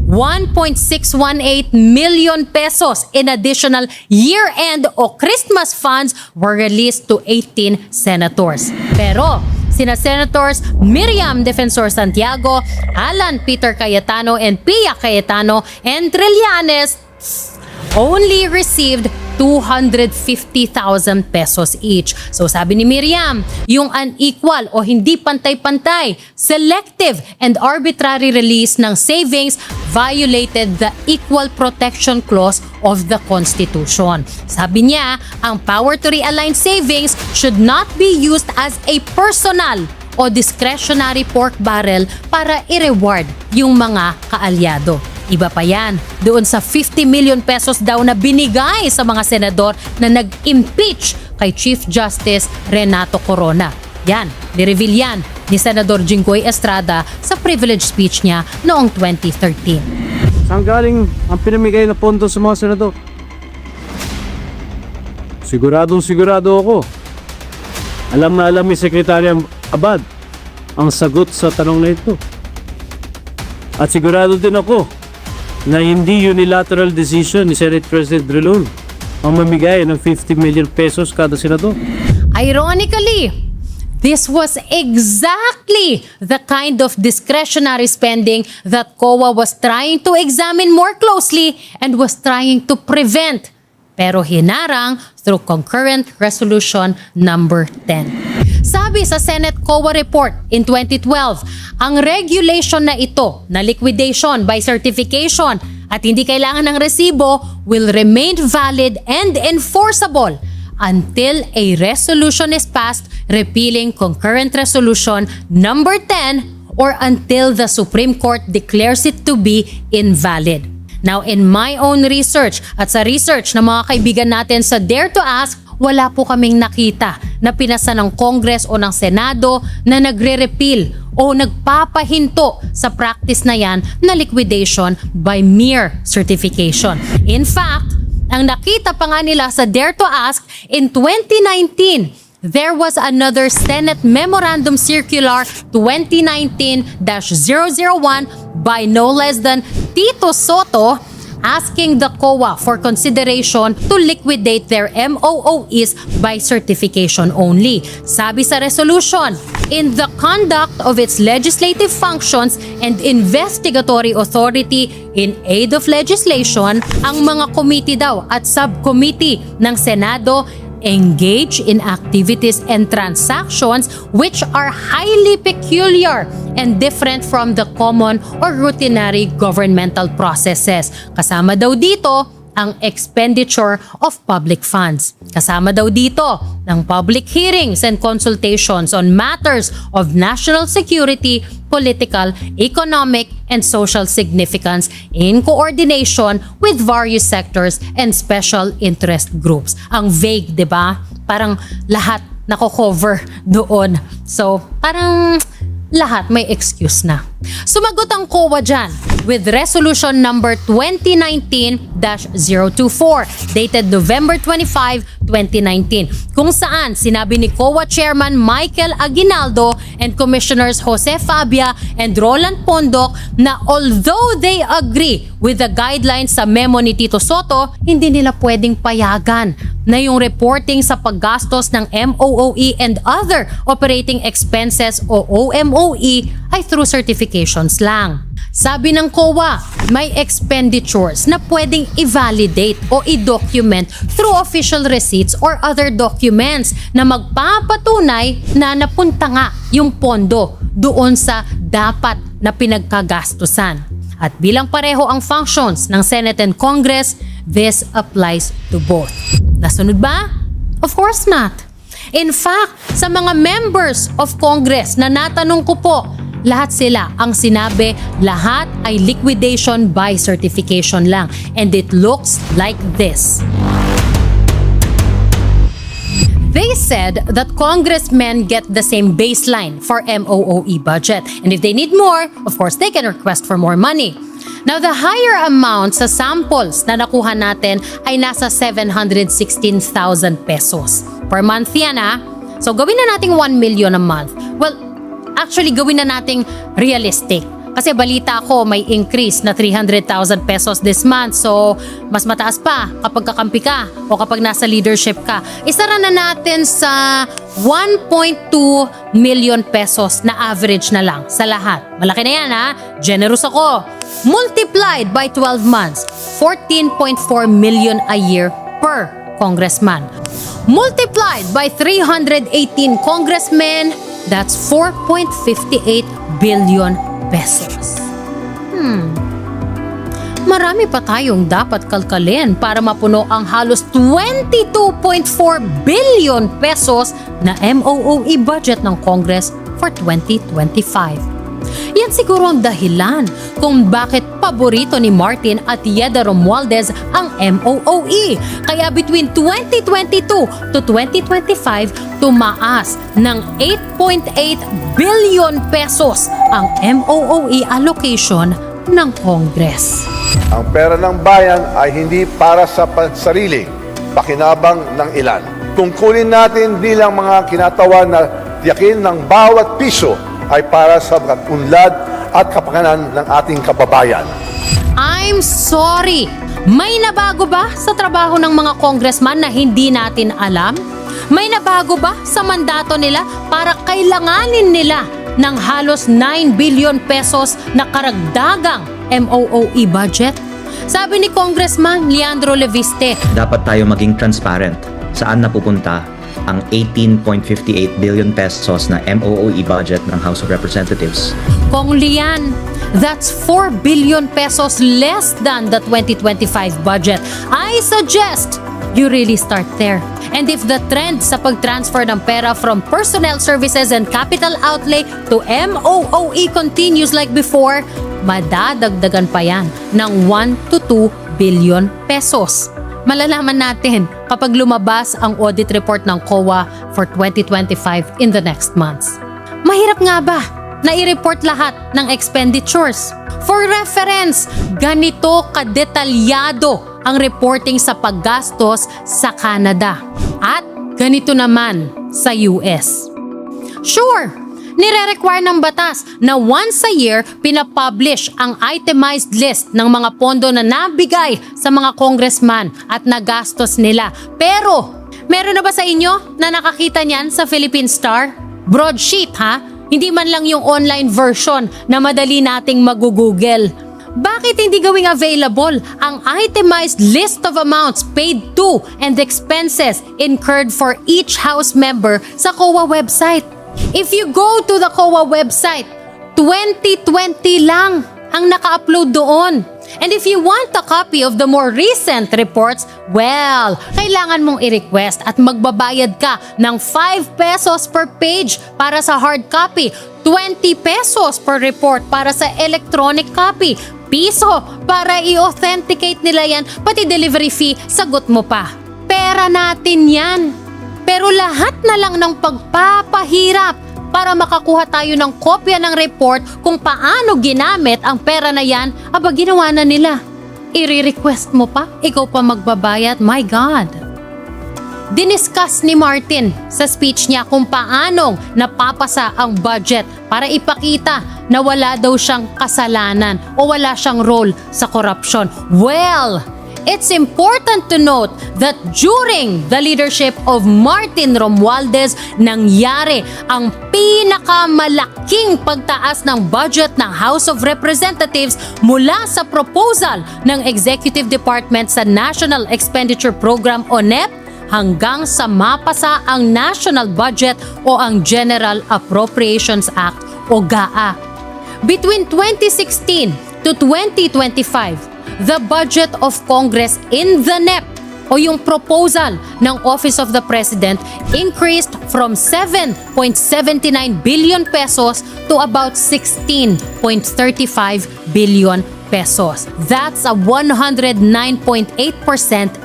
1.618 million pesos in additional year-end o Christmas funds were released to 18 senators. Pero sina Senators Miriam Defensor Santiago, Alan Peter Cayetano, and Pia Cayetano and Trillanes only received 250,000 pesos each. So sabi ni Miriam, yung unequal o hindi pantay-pantay, selective and arbitrary release ng savings violated the Equal Protection Clause of the Constitution. Sabi niya, ang power to realign savings should not be used as a personal o discretionary pork barrel para i-reward yung mga kaalyado. Iba pa yan, doon sa 50 million pesos daw na binigay sa mga senador na nag-impeach kay Chief Justice Renato Corona. Yan, ni-reveal yan ni Senador Jinggoy Estrada sa privilege speech niya noong 2013. Saan galing ang pinamigay na pondo sa mga senador? Sigurado ako. Alam na alam ni Secretary Abad ang sagot sa tanong na ito. At sigurado din ako na hindi unilateral decision ni Senate President Drilon ang mamigay ng 50 million pesos kada senador. Ironically, this was exactly the kind of discretionary spending that COA was trying to examine more closely and was trying to prevent, pero hinarang through concurrent resolution number 10. Sabi sa Senate COA report in 2012, ang regulation na ito na liquidation by certification at hindi kailangan ng resibo will remain valid and enforceable until a resolution is passed repealing concurrent resolution number 10 or until the Supreme Court declares it to be invalid. Now, in my own research at sa research ng mga kaibigan natin sa Dare to Ask, wala po kaming nakita na pinasa ng Congress o ng Senado na nagre-repeal o nagpapahinto sa practice na yan na liquidation by mere certification. In fact, ang nakita pa nga nila sa Dare to Ask, in 2019, there was another Senate Memorandum Circular 2019-001 by no less than Tito Soto asking the COA for consideration to liquidate their MOOEs by certification only. Sabi sa resolution, in the conduct of its legislative functions and investigatory authority in aid of legislation, ang mga committee daw at subcommittee ng Senado engage in activities and transactions which are highly peculiar and different from the common or routinary governmental processes. Kasama daw dito ang expenditure of public funds. Kasama daw dito ng public hearings and consultations on matters of national security, political, economic, and social significance in coordination with various sectors and special interest groups. Ang vague, di ba? Parang lahat nako-cover doon. So, parang lahat may excuse na. Sumagot ang COA dyan with Resolution number 2019-024 dated November 25, 2019 kung saan sinabi ni COA Chairman Michael Aguinaldo and Commissioners Jose Fabia and Roland Pondoc na although they agree with the guidelines sa memo ni Tito Soto, hindi nila pwedeng payagan na yung reporting sa paggastos ng MOOE and other operating expenses o OMOE ay through certifications lang. Sabi ng COA, may expenditures na pwedeng i-validate o i-document through official receipts or other documents na magpapatunay na napunta nga yung pondo doon sa dapat na pinagkagastusan. At bilang pareho ang functions ng Senate and Congress, this applies to both. Nasunod ba? Of course not. In fact, sa mga members of Congress na natanong ko po, lahat sila ang sinabi, lahat ay liquidation by certification lang. And it looks like this. They said that congressmen get the same baseline for MOOE budget. And if they need more, of course, they can request for more money. Now, the higher amount sa samples na nakuha natin ay nasa 716,000 pesos. Per month yan ha. So, gawin na nating 1 million a month. Well, actually, gawin na nating realistic. Kasi balita ko may increase na 300,000 pesos this month. So, mas mataas pa kapag kakampi ka o kapag nasa leadership ka. Isara na natin sa 1.2 million pesos na average na lang sa lahat. Malaki na yan ha. Generous ako. Multiplied by 12 months, 14.4 million a year per congressman. Multiplied by 318 congressmen, that's 4.58 billion pesos. Marami pa tayong dapat kalkalin para mapuno ang halos 22.4 billion pesos na MOOE budget ng Congress for 2025. Yan siguro ang dahilan kung bakit paborito ni Martin at Yeda Romualdez ang MOOE. Kaya between 2022 to 2025, tumaas ng 8.8 billion pesos ang MOOE allocation ng Congress. Ang pera ng bayan ay hindi para sa pansariling pakinabang ng ilan. Tungkulin natin bilang mga kinatawan na tiyakin ng bawat piso ay para sa unlad at kapakanan ng ating kababayan. I'm sorry. May nabago ba sa trabaho ng mga congressman na hindi natin alam? May nabago ba sa mandato nila para kailanganin nila ng halos 9 billion pesos na karagdagang MOOE budget? Sabi ni Congressman Leandro Leviste, dapat tayo maging transparent saan napupunta ang 18.58 billion pesos na MOOE budget ng House of Representatives. Kong Lian, that's 4 billion pesos less than the 2025 budget. I suggest you really start there. And if the trend sa pag-transfer ng pera from personnel services and capital outlay to MOOE continues like before, madadagdagan pa yan ng 1 to 2 billion pesos. Malalaman natin kapag lumabas ang audit report ng COA for 2025 in the next months. Mahirap nga ba na i-report lahat ng expenditures? For reference, ganito kadetalyado ang reporting sa paggastos sa Canada at ganito naman sa US. Sure, nire-require ng batas na once a year pinapublish ang itemized list ng mga pondo na nabigay sa mga congressman at nagastos nila. Pero, meron na ba sa inyo na nakakita niyan sa Philippine Star? Broadsheet ha? Hindi man lang yung online version na madali nating magugugel. Bakit hindi gawing available ang itemized list of amounts paid to and expenses incurred for each House member sa COA website? If you go to the COA website, 2020 lang ang naka-upload doon. And if you want a copy of the more recent reports, well, kailangan mong i-request at magbabayad ka ng 5 pesos per page para sa hard copy, 20 pesos per report para sa electronic copy, piso para i-authenticate nila yan, pati delivery fee, sagot mo pa. Pera natin yan. Pero lahat na lang ng pagpapahirap para makakuha tayo ng kopya ng report kung paano ginamit ang pera na yan, aba ginawa na nila. I-request mo pa? Ikaw pa magbabayad? My God! Diniscuss ni Martin sa speech niya kung paanong napapasa ang budget para ipakita na wala daw siyang kasalanan o wala siyang role sa corruption. Well, it's important to note that during the leadership of Martin Romualdez, nangyari ang pinakamalaking pagtaas ng budget ng House of Representatives mula sa proposal ng Executive Department sa National Expenditure Program o NEP hanggang sa mapasa ang National Budget o ang General Appropriations Act o GAA. Between 2016 to 2025, the budget of Congress in the NEP o yung proposal ng Office of the President increased from 7.79 billion pesos to about 16.35 billion pesos. That's a 109.8%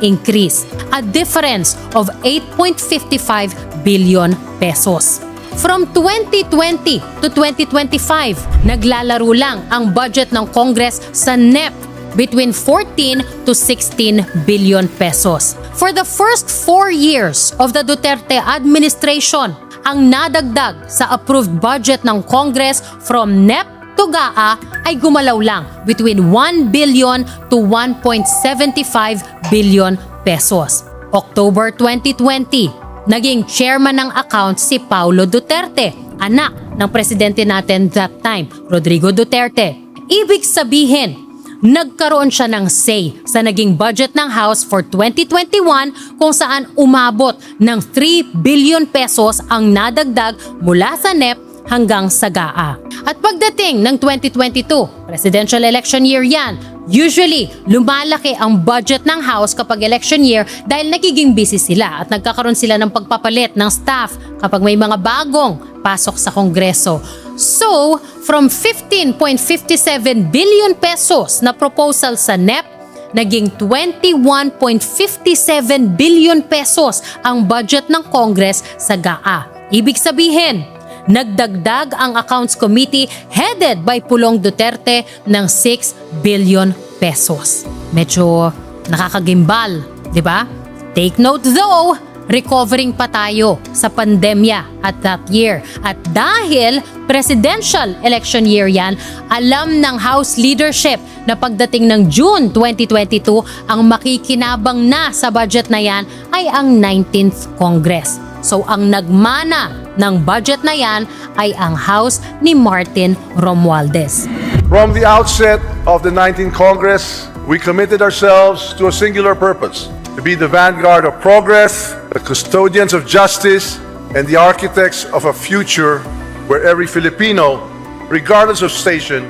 increase, a difference of 8.55 billion pesos. From 2020 to 2025, naglalaro lang ang budget ng Congress sa NEP between 14 to 16 billion pesos. For the first 4 years of the Duterte administration, ang nadagdag sa approved budget ng Congress from NEP to GAA ay gumalaw lang between 1 billion to 1.75 billion pesos. October 2020, naging chairman ng account si Paulo Duterte, anak ng presidente natin that time, Rodrigo Duterte. Ibig sabihin, nagkaroon siya ng say sa naging budget ng House for 2021 kung saan umabot ng 3 billion pesos ang nadagdag mula sa NEP hanggang sa GAA. At pagdating ng 2022, presidential election year yan, usually lumalaki ang budget ng House kapag election year dahil nagiging busy sila at nagkakaroon sila ng pagpapalit ng staff kapag may mga bagong pasok sa Kongreso. So, from 15.57 billion pesos na proposal sa NEP, naging 21.57 billion pesos ang budget ng Congress sa GAA. Ibig sabihin, nagdagdag ang Accounts Committee headed by Pulong Duterte ng 6 billion pesos. Medyo nakakagimbal, di ba? Take note though, recovering pa tayo sa pandemya at that year. At dahil presidential election year yan, alam ng House leadership na pagdating ng June 2022, ang makikinabang na sa budget na yan ay ang 19th Congress. So ang nagmana ng budget na yan ay ang House ni Martin Romualdez. From the outset of the 19th Congress, we committed ourselves to a singular purpose: to be the vanguard of progress, the custodians of justice, and the architects of a future where every Filipino, regardless of station,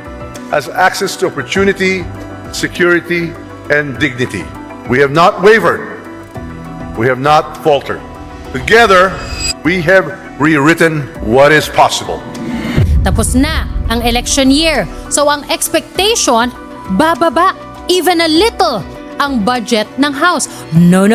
has access to opportunity, security, and dignity. We have not wavered. We have not faltered. Together, we have rewritten what is possible. Tapos na ang election year. So ang expectation, bababa even a little ang budget ng House. No.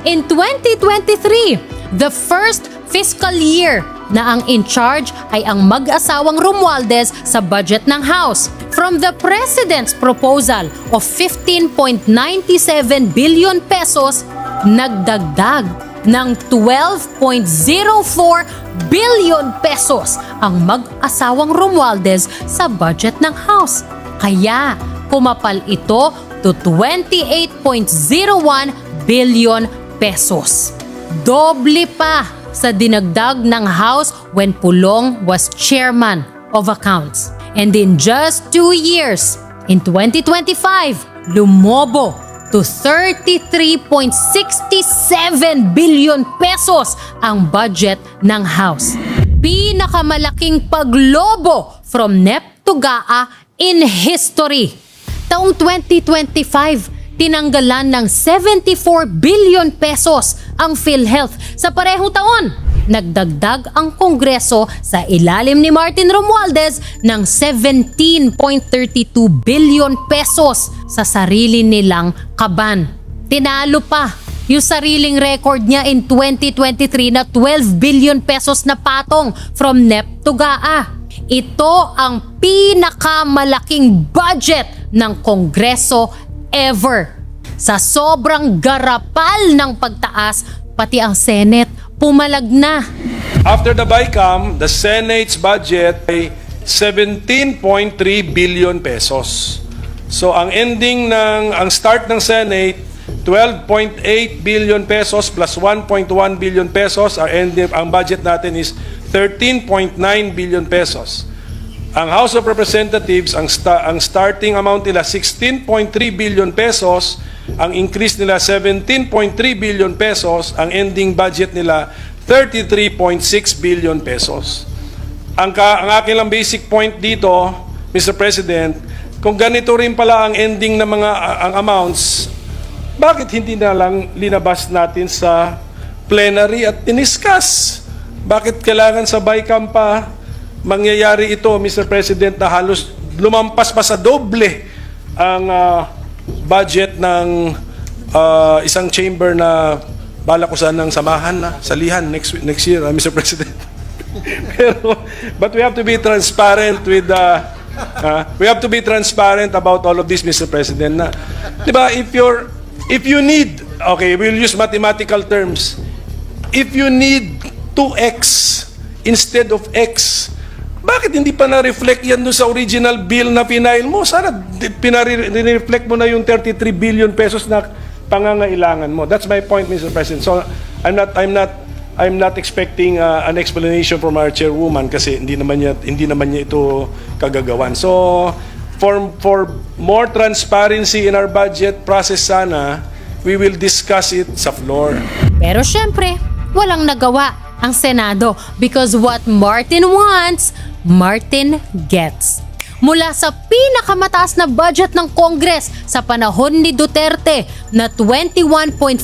In 2023, the first fiscal year na ang in charge ay ang mag-asawang Romualdez sa budget ng House. From the President's proposal of 15.97 billion pesos, nagdagdag ng 12.04 billion pesos ang mag-asawang Romualdez sa budget ng House. Kaya kumapal ito to 28.01 billion pesos. Doble pa sa dinagdag ng House when Pulong was chairman of accounts. And in just 2 years, in 2025, lumobo to 33.67 billion pesos ang budget ng House. Pinakamalaking paglobo from NEP to GAA in history. Taong 2025, tinanggalan ng 74 billion pesos ang PhilHealth. Sa parehong taon, nagdagdag ang Kongreso sa ilalim ni Martin Romualdez ng 17.32 billion pesos sa sarili nilang kaban. Tinalo pa yung sariling record niya in 2023 na 12 billion pesos na patong from NEP to GAA. Ito ang pinakamalaking budget ng Kongreso ever. Sa sobrang garapal ng pagtaas, pati ang Senate pumalag na. After the BICAM, the Senate's budget ay 17.3 billion pesos. So ang start ng Senate, 12.8 billion pesos plus 1.1 billion pesos. Ang budget natin is 13.9 billion pesos. Ang House of Representatives, ang starting amount nila 16.3 billion pesos, ang increase nila 17.3 billion pesos, ang ending budget nila 33.6 billion pesos. Ang aking lang basic point dito, Mr. President, kung ganito rin pala ang ending ng mga ang amounts, bakit hindi na lang linabas natin sa plenary at iniscuss? Bakit kailangan sa BICAM pa mangyayari ito, Mr. President, na halos lumampas pa sa doble ang budget ng isang chamber na bala ko sanang samahan na salihan next year, Mr. President. But we have to be transparent with we have to be transparent about all of this, Mr. President. Na, diba, if you need, okay, we'll use mathematical terms. If you need 2x instead of x, bakit hindi pa na-reflect yan doon sa original bill na pinail mo? Sana pinare-reflect mo na yung 33 billion pesos na pangangailangan mo. That's my point, Mr. President. So I'm not expecting an explanation from our chairwoman kasi hindi naman niya ito kagagawan. So for more transparency in our budget process sana, we will discuss it sa floor. Pero syempre, walang nagawa ang Senado because what Martin wants, Martin gets. Mula sa pinakamataas na budget ng Congress sa panahon ni Duterte na 21.57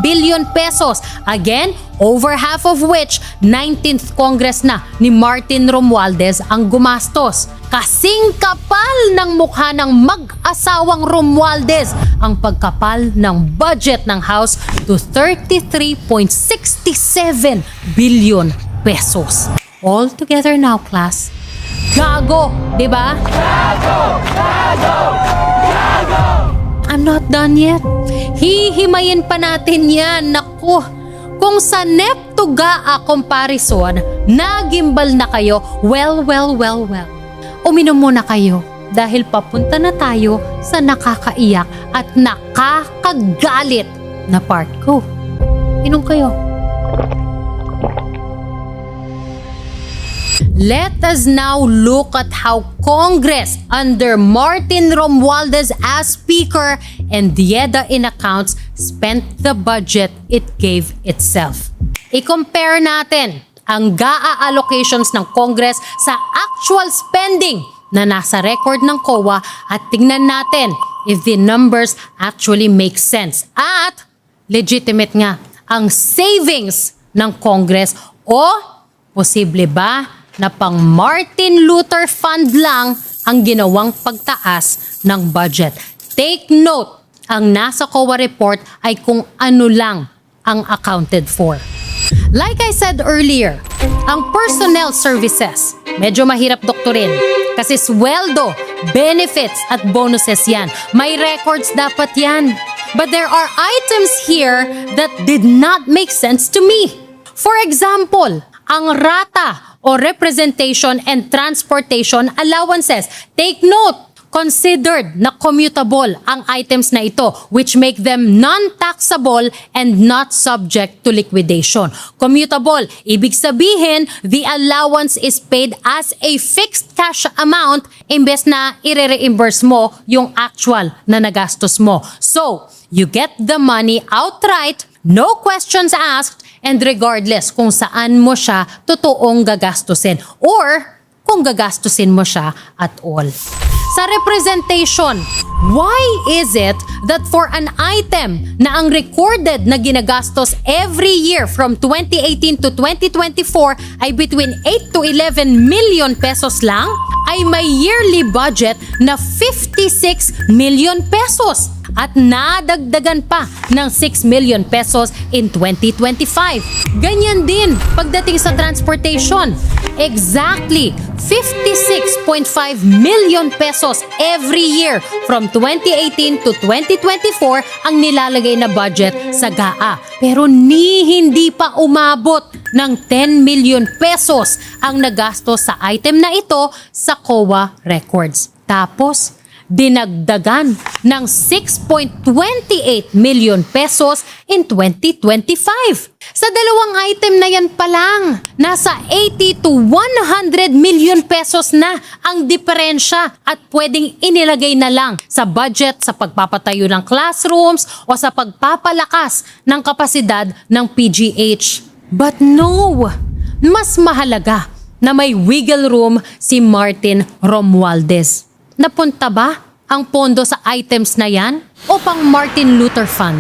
billion pesos. Again, over half of which 19th Congress na ni Martin Romualdez ang gumastos. Kasing kapal ng mukha ng mag-asawang Romualdez ang pagkapal ng budget ng House to 33.67 billion pesos. All together now, class. Gago, di ba? Gago! Gago! Gago! I'm not done yet. Hihimayin pa natin yan. Naku, kung sa NEP to GAA comparison, nagimbal na kayo, well. Uminom muna kayo dahil papunta na tayo sa nakakaiyak at nakakagalit na part ko. Inom kayo. Let us now look at how Congress under Martin Romualdez as Speaker and Dieda in accounts spent the budget it gave itself. I-compare natin ang GAA allocations ng Congress sa actual spending na nasa record ng COA at tingnan natin if the numbers actually make sense at legitimate nga ang savings ng Congress o posible ba na pang Martin Luther Fund lang ang ginawang pagtaas ng budget. Take note, ang nasa COA report ay kung ano lang ang accounted for. Like I said earlier, ang personnel services, medyo mahirap doktorin kasi sweldo, benefits at bonuses yan. May records dapat yan. But there are items here that did not make sense to me. For example, ang rata o representation and transportation allowances. Take note, considered na commutable ang items na ito which make them non-taxable and not subject to liquidation. Commutable, ibig sabihin the allowance is paid as a fixed cash amount imbes na i-reimburse mo yung actual na nagastos mo. So, you get the money outright, no questions asked, and regardless kung saan mo siya totoong gagastusin or kung gagastusin mo siya at all. Sa representation, why is it that for an item na ang recorded na ginagastos every year from 2018 to 2024 ay between 8 to 11 million pesos lang, ay may yearly budget na 56 million pesos at nadagdagan pa ng 6 million pesos in 2025. Ganyan din pagdating sa transportation. Exactly 56.5 million pesos every year from 2018 to 2024 ang nilalagay na budget sa GAA. Pero hindi pa umabot ng 10 million pesos ang nagastos sa item na ito sa COA records. Tapos, dinagdagan ng 6.28 million pesos in 2025. Sa dalawang item na yan pa lang, nasa 80 to 100 million pesos na ang diferensya at pwedeng inilagay na lang sa budget sa pagpapatayo ng classrooms o sa pagpapalakas ng kapasidad ng PGH. But no, mas mahalaga na may wiggle room si Martin Romualdez. Napunta ba ang pondo sa items na yan o pang Martin Luther Fund?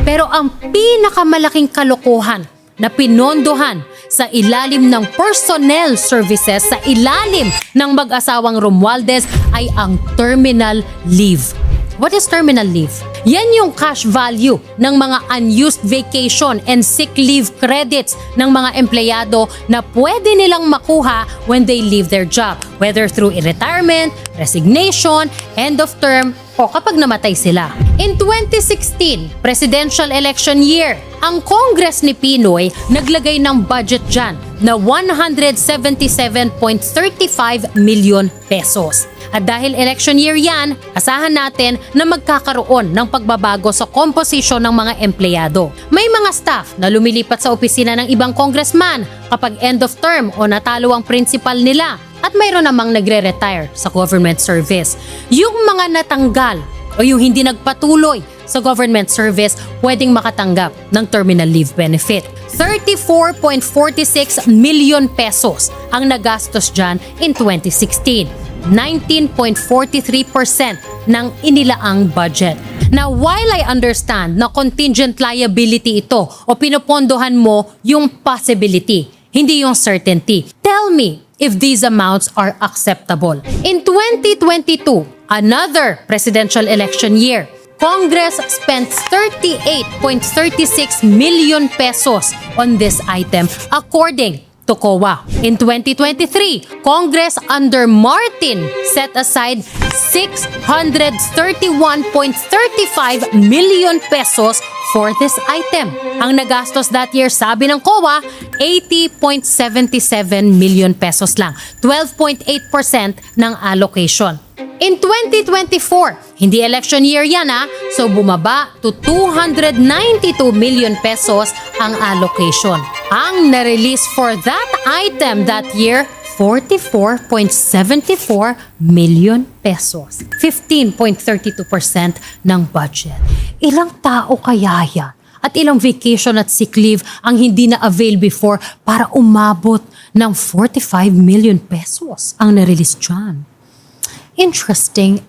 Pero ang pinakamalaking kalokohan na pinondohan sa ilalim ng personnel services sa ilalim ng mag-asawang Romualdez ay ang terminal leave. What is terminal leave? Yan yung cash value ng mga unused vacation and sick leave credits ng mga empleyado na pwede nilang makuha when they leave their job, whether through retirement, resignation, end of term, o kapag namatay sila. In 2016, presidential election year, ang Congress ni Pinoy naglagay ng budget dyan na 177.35 million pesos. At dahil election year yan, asahan natin na magkakaroon ng pagbabago sa komposisyon ng mga empleyado. May mga staff na lumilipat sa opisina ng ibang congressman kapag end of term o natalo ang principal nila. At mayroon namang nagre-retire sa government service. Yung mga natanggal o yung hindi nagpatuloy sa government service pwedeng makatanggap ng terminal leave benefit. 34.46 million pesos ang nagastos dyan in 2016. 19.43% ng inilaang budget. Now, while I understand na contingent liability ito o pinupondohan mo yung possibility, hindi yung certainty, tell me if these amounts are acceptable. In 2022, another presidential election year, Congress spent 38.36 million pesos on this item according to COA. In 2023, Congress under Martin set aside 631.35 million pesos for this item. Ang nagastos that year, sabi ng COA, 80.77 million pesos lang, 12.8% ng allocation. In 2024, hindi election year yan so bumaba to 292 million pesos ang allocation. Ang na-release for that item that year, 44.74 million pesos. 15.32% ng budget. Ilang tao kaya yan? At ilang vacation at sick leave ang hindi na-avail before para umabot ng 45 million pesos ang na-release dyan? Interesting.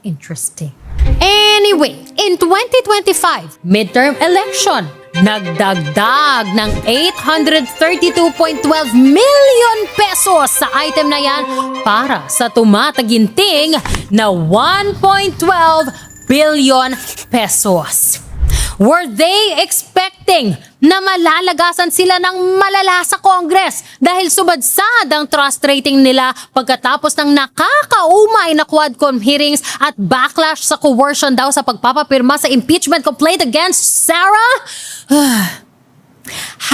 Anyway, in 2025, midterm election, nagdagdag ng 832.12 million pesos sa item na yan para sa tumataginting na 1.12 billion pesos. Were they expecting na malalagasan sila ng malala sa Congress dahil subadsad ang trust rating nila pagkatapos ng nakakaumay na Quadcom hearings at backlash sa coercion daw sa pagpapapirma sa impeachment complaint against SARA?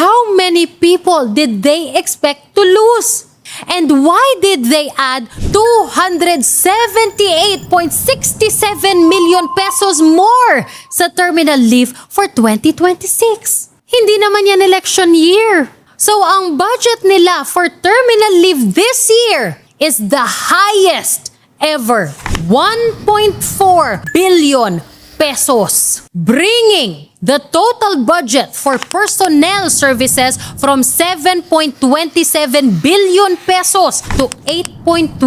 How many people did they expect to lose? And why did they add 278.67 million pesos more sa terminal leave for 2026? Hindi naman yan election year. So ang budget nila for terminal leave this year is the highest ever, 1.4 billion pesos, bringing the total budget for personnel services from 7.27 billion pesos to 8.12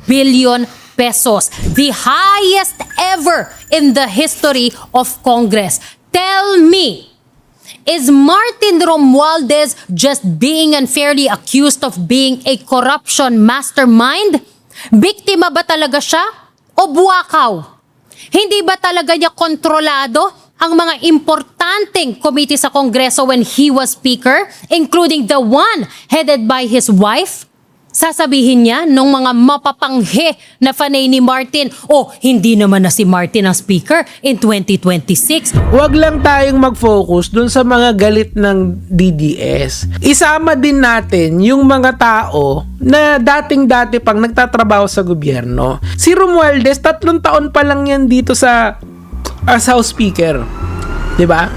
billion pesos, the highest ever in the history of Congress. Tell me, is Martin Romualdez just being unfairly accused of being a corruption mastermind? Biktima ba talaga siya o buwakaw? Hindi ba talaga niya kontrolado ang mga importanteng komite sa Kongreso when he was Speaker, including the one headed by his wife? Sasabihin niya nung mga mapapanghe na fanay ni Martin, hindi naman na si Martin ang Speaker in 2026. Huwag lang tayong mag-focus dun sa mga galit ng DDS. Isama din natin yung mga tao na dating-dati pang nagtatrabaho sa gobyerno. Si Romualdez, 3 taon pa lang yan dito as House Speaker. Diba?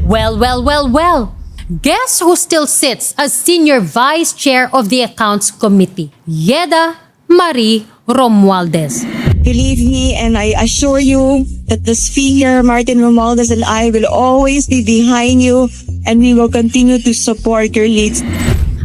Well. Guess who still sits as Senior Vice Chair of the Accounts Committee? Yeda Marie Romualdez. Believe me, and I assure you that the Speaker, Martin Romualdez, and I will always be behind you and we will continue to support your leads.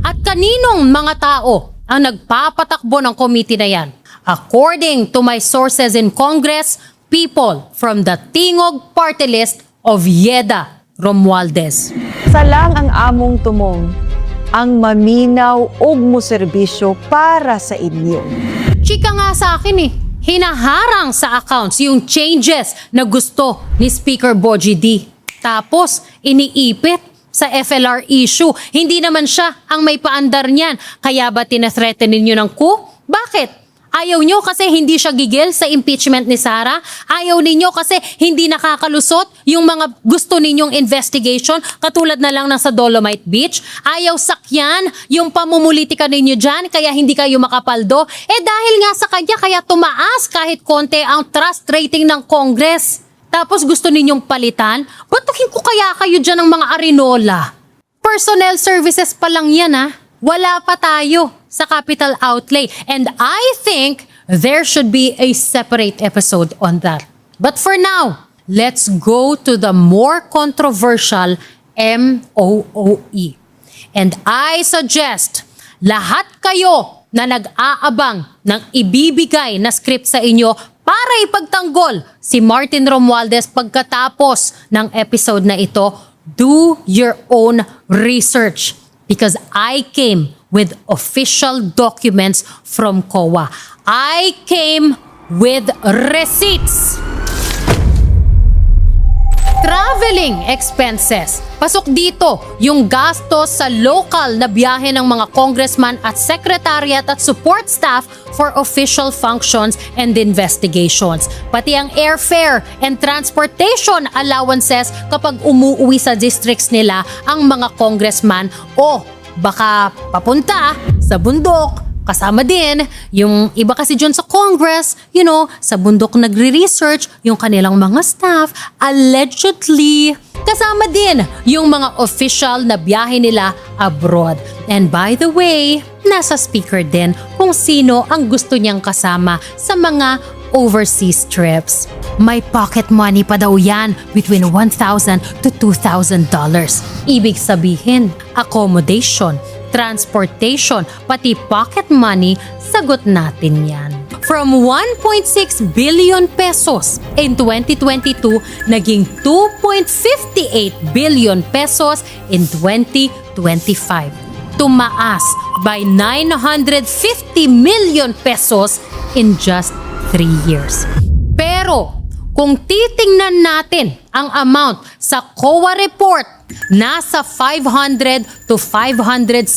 At kaninong mga tao ang nagpapatakbo ng committee na yan? According to my sources in Congress, people from the Tingog party list of Yeda Romualdez. Salang ang among tumong, ang maminaw ug mo serbisyo para sa inyo. Chika nga sa akin hinaharang sa accounts yung changes na gusto ni Speaker Bogie D. Tapos, iniipit sa FLR issue. Hindi naman siya ang may paandar niyan. Kaya ba tinathreaten ninyo ng coup? Bakit? Ayaw nyo kasi hindi siya gigil sa impeachment ni Sara? Ayaw ninyo kasi hindi nakakalusot yung mga gusto ninyong investigation katulad na lang ng sa Dolomite Beach? Ayaw sakyan yung pamumulitika ninyo dyan kaya hindi kayo makapaldo? Dahil nga sa kanya kaya tumaas kahit konti ang trust rating ng Congress. Tapos gusto ninyong palitan? Batuhin ko kaya kayo dyan ng mga arinola? Personnel services pa lang yan Wala pa tayo sa capital outlay. And I think there should be a separate episode on that. But for now, let's go to the more controversial MOOE. And I suggest lahat kayo na nag-aabang ng ibibigay na script sa inyo para ipagtanggol si Martin Romualdez pagkatapos ng episode na ito, do your own research. Because I came with official documents from COA. I came with receipts. Traveling expenses. Pasok dito yung gastos sa local na biyahe ng mga congressman at secretariat at support staff for official functions and investigations. Pati ang airfare and transportation allowances kapag umuwi sa districts nila ang mga congressman o baka papunta sa bundok, Kasama din yung iba kasi dyan sa Congress, sa bundok nagre-research, yung kanilang mga staff, allegedly. Kasama din yung mga official na biyahe nila abroad. And by the way, nasa speaker din kung sino ang gusto niyang kasama sa mga overseas trips. May pocket money pa daw yan between $1,000 to $2,000. Ibig sabihin, accommodation, transportation, pati pocket money, sagot natin yan. From 1.6 billion pesos in 2022, naging 2.58 billion pesos in 2025. Tumaas by 950 million pesos in just 3 years. Pero kung titingnan natin ang amount sa COA report, nasa 500 to 560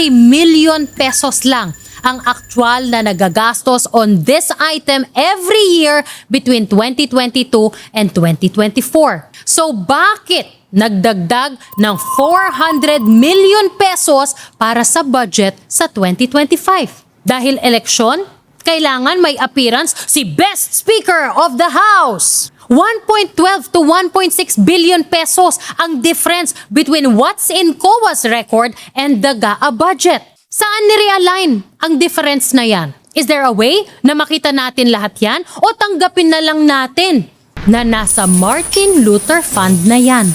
million pesos lang ang actual na nagagastos on this item every year between 2022 and 2024. So bakit nagdagdag ng 400 million pesos para sa budget sa 2025? Dahil eleksyon, kailangan may appearance si Best Speaker of the House. 1.12 to 1.6 billion pesos ang difference between what's in COA's record and the GAA budget. Saan ni-realign ang difference na yan? Is there a way na makita natin lahat yan o tanggapin na lang natin na nasa Martin Luther Fund na yan?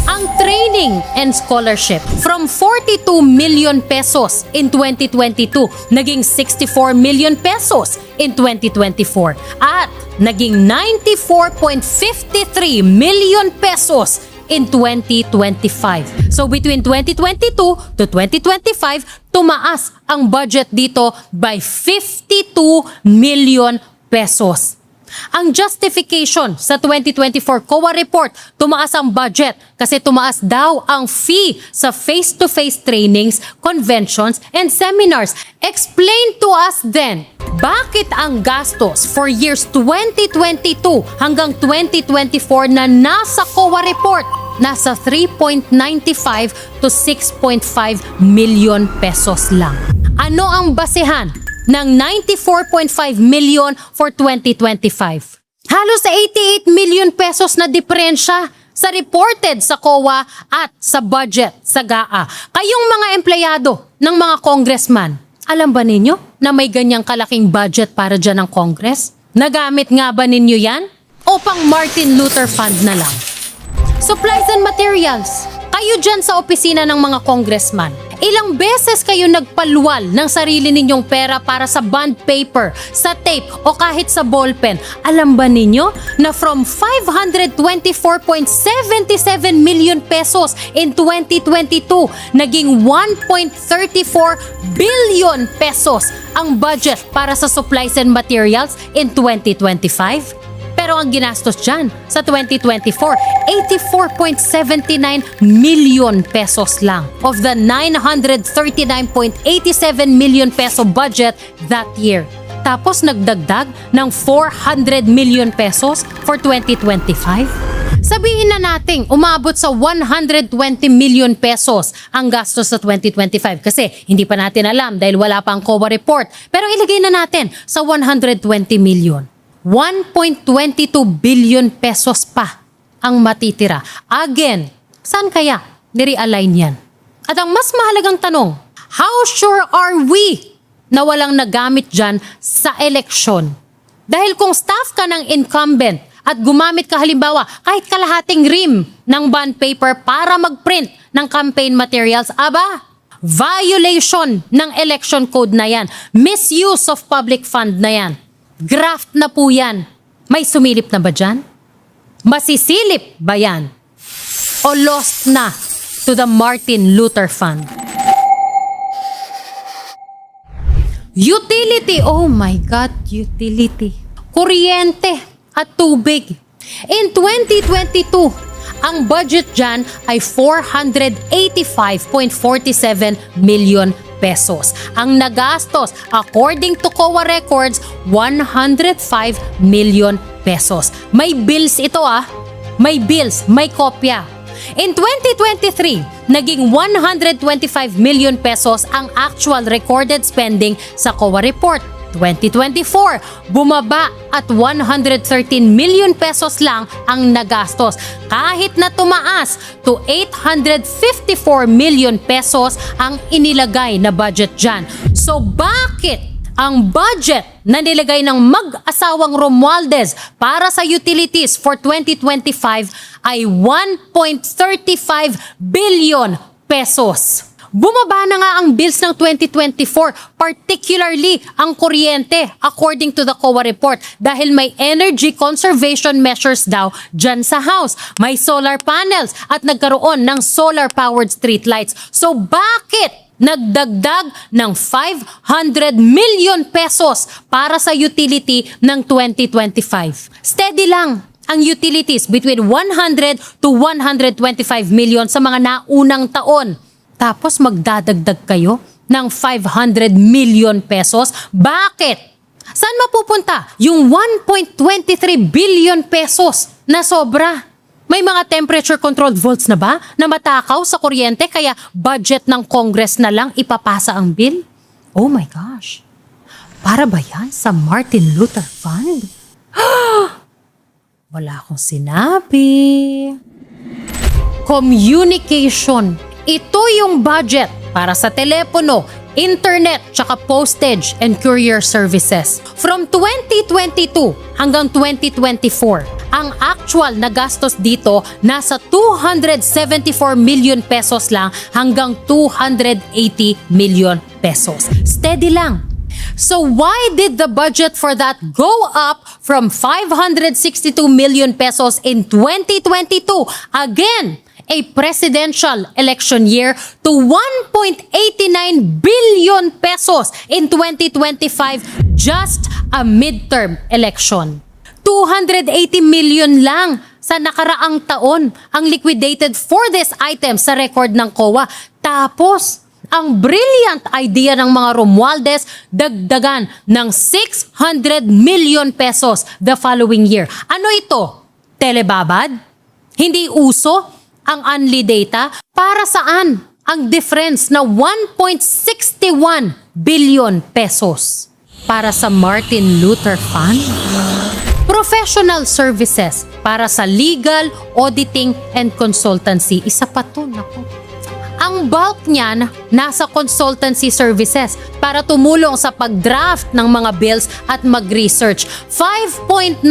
Ang training and scholarship from 42 million pesos in 2022 naging 64 million pesos in 2024 at naging 94.53 million pesos in 2025. So between 2022 to 2025, tumaas ang budget dito by 52 million pesos. Ang justification sa 2024 COA report, tumaas ang budget kasi tumaas daw ang fee sa face-to-face trainings, conventions, and seminars. Explain to us then, bakit ang gastos for years 2022 hanggang 2024 na nasa COA report nasa 3.95 to 6.5 million pesos lang? Ano ang basehan ng 94.5 million for 2025? Halos 88 million pesos na diferensya sa reported sa COA at sa budget sa GAA. Kayong mga empleyado ng mga congressman, alam ba ninyo na may ganyang kalaking budget para dyan ng Congress? Nagamit nga ba ninyo yan? O pang Martin Luther Fund na lang? Supplies and materials. Kayo dyan sa opisina ng mga congressman, ilang beses kayo nagpaluwal ng sarili ninyong pera para sa bond paper, sa tape o kahit sa ballpen? Alam ba ninyo na from 524.77 million pesos in 2022, naging 1.34 billion pesos ang budget para sa supplies and materials in 2025? Pero ang ginastos dyan sa 2024, 84.79 million pesos lang of the 939.87 million peso budget that year. Tapos nagdagdag ng 400 million pesos for 2025? Sabihin na nating umabot sa 120 million pesos ang gastos sa 2025 kasi hindi pa natin alam dahil wala pa ang COA report. Pero ilagay na natin sa 120 million. 1.22 billion pesos pa ang matitira. Again, saan kaya ni-realign yan? At ang mas mahalagang tanong, how sure are we na walang nagamit dyan sa eleksyon? Dahil kung staff ka ng incumbent at gumamit ka halimbawa kahit kalahating rim ng bond paper para mag-print ng campaign materials, aba, violation ng election code na yan. Misuse of public fund na yan. Graft na po yan. May sumilip na ba dyan? Masisilip ba yan? O lost na to the Martin Luther Fund? Utility. Oh my God, utility. Kuryente at tubig. In 2022, ang budget dyan ay 485.47 million pesos. Ang nagastos, according to COA records, 105 million pesos. May bills ito May bills, may kopya. In 2023, naging 125 million pesos ang actual recorded spending sa COA report. 2024, bumaba at 113 million pesos lang ang nagastos kahit na tumaas to 854 million pesos ang inilagay na budget dyan. So bakit ang budget na nilagay ng mag-asawang Romualdez para sa utilities for 2025 ay 1.35 billion pesos? Bumaba na nga ang bills ng 2024, particularly ang kuryente according to the COA report dahil may energy conservation measures daw dyan sa house. May solar panels at nagkaroon ng solar-powered streetlights. So bakit nagdagdag ng 500 million pesos para sa utility ng 2025? Steady lang ang utilities between 100 to 125 million sa mga naunang taon. Tapos magdadagdag kayo ng 500 million pesos. Bakit? Saan mapupunta yung 1.23 billion pesos na sobra? May mga temperature controlled volts na ba na matakaw sa kuryente kaya budget ng Congress na lang ipapasa ang bill? Oh my gosh. Para ba yan sa Martin Luther Fund? Wala akong sinabi. Communication. Ito yung budget para sa telepono, internet, tsaka postage and courier services. From 2022 hanggang 2024, ang actual na gastos dito nasa 274 million pesos lang hanggang 280 million pesos. Steady lang. So why did the budget for that go up from 562 million pesos in 2022? Again, a presidential election year to 1.89 billion pesos in 2025, just a midterm election. 280 million lang sa nakaraang taon ang liquidated for this item sa record ng COA. Tapos, ang brilliant idea ng mga Romualdez, dagdagan ng 600 million pesos the following year. Ano ito? Telebabad? Hindi uso ang unli data? Para saan ang difference na 1.61 billion pesos? Para sa Martin Luther Fund? Professional services para sa legal, auditing, and consultancy. Isa pa to, naku. Ang bulk niyan nasa consultancy services para tumulong sa pag-draft ng mga bills at mag-research. 5.9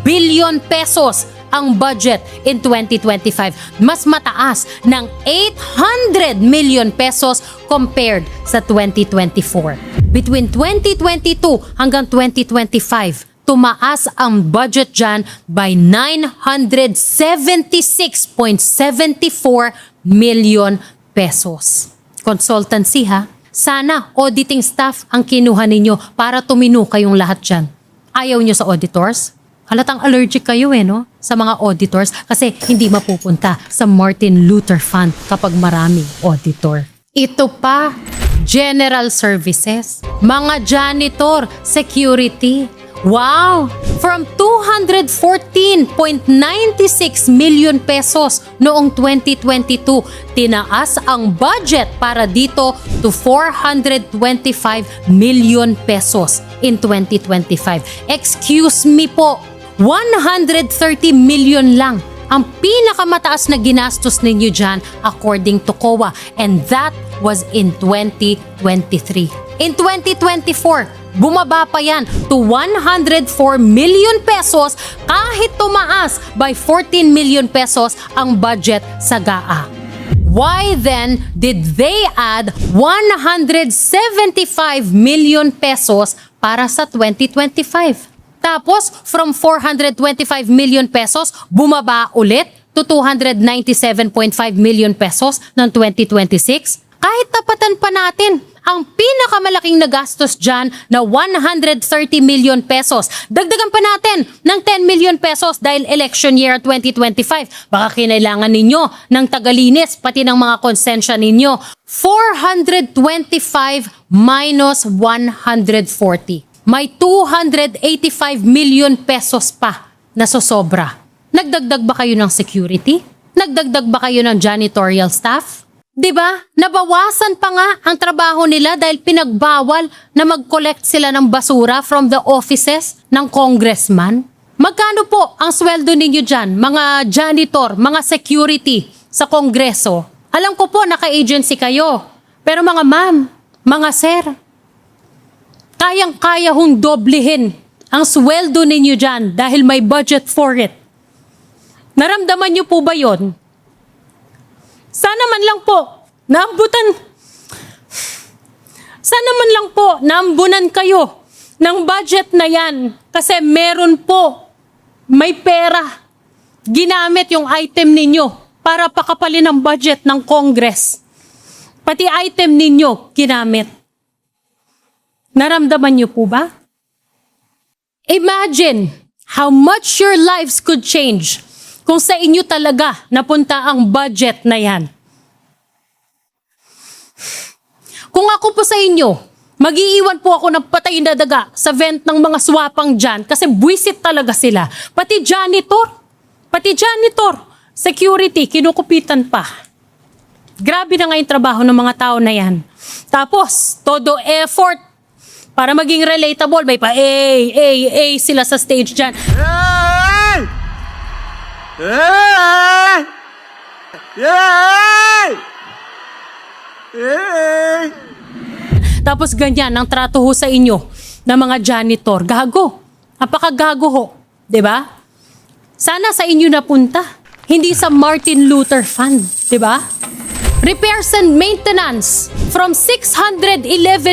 billion pesos ang budget in 2025. Mas mataas ng 800 million pesos compared sa 2024. Between 2022 hanggang 2025, tumaas ang budget dyan by 976.74 million pesos. Consultancy ha? Sana auditing staff ang kinuha ninyo para tumino kayong lahat dyan. Ayaw nyo sa auditors? Halatang allergic kayo no? Sa mga auditors kasi hindi mapupunta sa Martin Luther Fund kapag maraming auditor. Ito pa, general services, mga janitor, security. Wow! From 214.96 million pesos noong 2022, tinaas ang budget para dito to 425 million pesos in 2025. Excuse me po, 130 million lang ang pinakamataas na ginastos ninyo dyan according to COA, and that was in 2023. In 2024, bumaba pa yan to 104 million pesos kahit tumaas by 14 million pesos ang budget sa GAA. Why then did they add 175 million pesos para sa 2025? Tapos from 425 million pesos, bumaba ulit to 297.5 million pesos ng 2026? Kahit tapatan pa natin ang pinakamalaking nagastos dyan na 130 million pesos. Dagdagan pa natin ng 10 million pesos dahil election year 2025. Baka kinailangan ninyo ng tagalinis pati ng mga konsensya ninyo. 425 minus 140. May 285 million pesos pa na sosobra. Nagdagdag ba kayo ng security? Nagdagdag ba kayo ng janitorial staff? 'Di ba? Nabawasan pa nga ang trabaho nila dahil pinagbawal na mag-collect sila ng basura from the offices ng congressman. Magkano po ang sweldo ninyo dyan, mga janitor, mga security sa kongreso? Alam ko po, naka-agency kayo. Pero mga ma'am, mga sir, kayang-kaya hong doblehin ang sweldo ninyo dyan dahil may budget for it. Naramdaman niyo po ba yon? Sana man lang po, naambunan kayo ng budget na yan kasi meron po, may pera, ginamit yung item ninyo para pakapalin ang budget ng Congress. Pati item ninyo ginamit. Naramdaman niyo po ba? Imagine how much your lives could change kung sa inyo talaga napunta ang budget na yan. Kung ako po sa inyo, mag-iiwan po ako ng patay na daga sa vent ng mga swapang dyan kasi buwisit talaga sila. Pati janitor, security, kinukupitan pa. Grabe na nga yung trabaho ng mga tao na yan. Tapos, todo effort para maging relatable. May pa sila sa stage dyan. Tapos ganyan ang trato ho sa inyo ng mga janitor. Gago. Napakagago ho. 'Di ba? Sana sa inyo napunta. Hindi sa Martin Luther Fund. 'Di ba? Repairs and maintenance from 611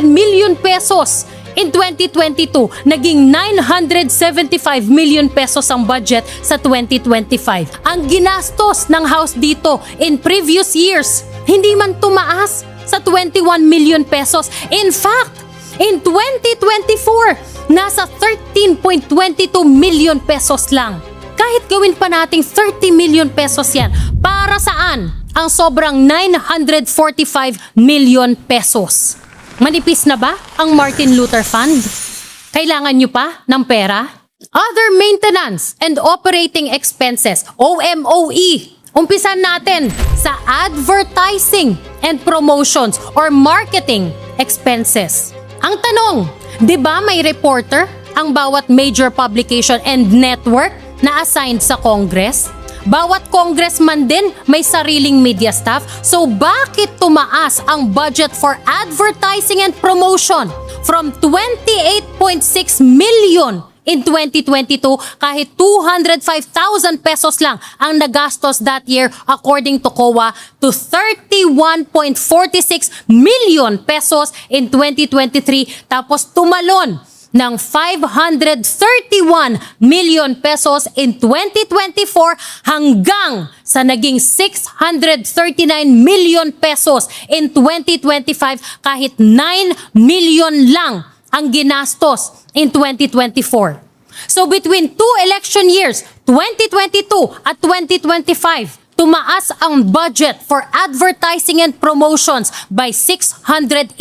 million pesos in 2022, naging 975 million pesos ang budget sa 2025. Ang ginastos ng House dito in previous years, hindi man tumaas sa 21 million pesos. In fact, in 2024, nasa 13.22 million pesos lang. Kahit gawin pa nating 30 million pesos yan, para saan ang sobrang 945 million pesos? Manipis na ba ang Martin Luther Fund? Kailangan nyo pa ng pera? Other maintenance and operating expenses, OMOE. Umpisan natin sa advertising and promotions or marketing expenses. Ang tanong, di ba may reporter ang bawat major publication and network na assigned sa Congress? Bawat congressman din may sariling media staff. So bakit tumaas ang budget for advertising and promotion from 28.6 million in 2022 kahit 205,000 pesos lang ang nagastos that year according to COA to 31.46 million pesos in 2023 tapos tumalon ng 531 million pesos in 2024 hanggang sa naging 639 million pesos in 2025 kahit 9 million lang ang ginastos in 2024. So between two election years, 2022 at 2025, tumaas ang budget for advertising and promotions by 611.38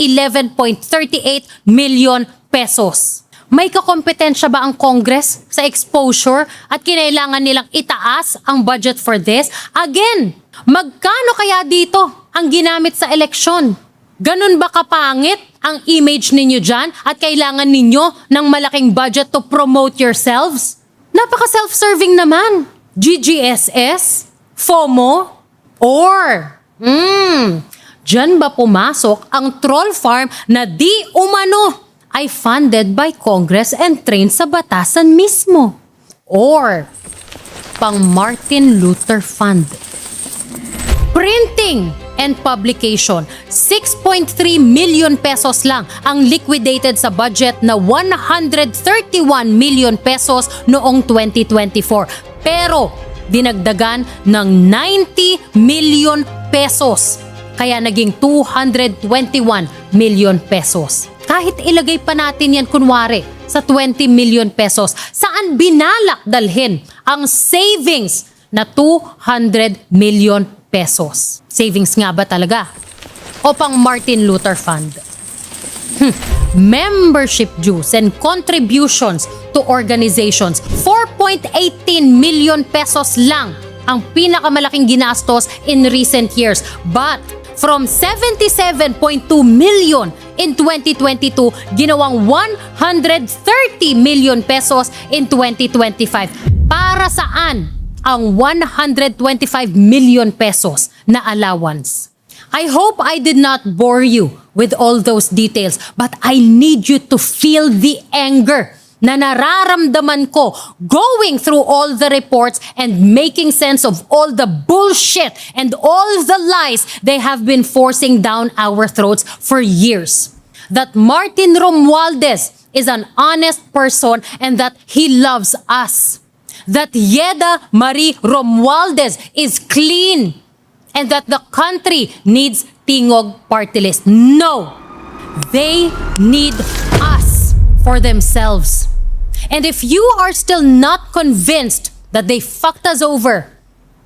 million pesos. May kakompetensya ba ang Congress sa exposure at kinailangan nilang itaas ang budget for this? Again, magkano kaya dito ang ginamit sa eleksyon? Ganun ba kapangit ang image ninyo dyan at kailangan ninyo ng malaking budget to promote yourselves? Napaka-self-serving naman. GGSS? FOMO? Or, dyan ba pumasok ang troll farm na di umano ay funded by Congress and trained sa batasan mismo? Or, pang Martin Luther Fund? Printing and publication, 6.3 million pesos lang ang liquidated sa budget na 131 million pesos noong 2024. Pero, dinagdagan ng 90 million pesos. Kaya naging 221 million pesos. Kahit ilagay pa natin yan kunwari sa 20 million pesos, saan binalak dalhin ang savings na 200 million pesos? Savings nga ba talaga? O pang Martin Luther Fund? Membership dues and contributions to organizations, 4.18 million pesos lang ang pinakamalaking ginastos in recent years. But from 77.2 million in 2022, ginawang 130 million pesos in 2025. Para saan ang 125 million pesos na allowance? I hope I did not bore you with all those details, but I need you to feel the anger na nararamdaman ko going through all the reports and making sense of all the bullshit and all the lies they have been forcing down our throats for years. That Martin Romualdez is an honest person and that he loves us. That Yeda Marie Romualdez is clean and that the country needs Tingog party list. No! They need us for themselves. And if you are still not convinced that they fucked us over,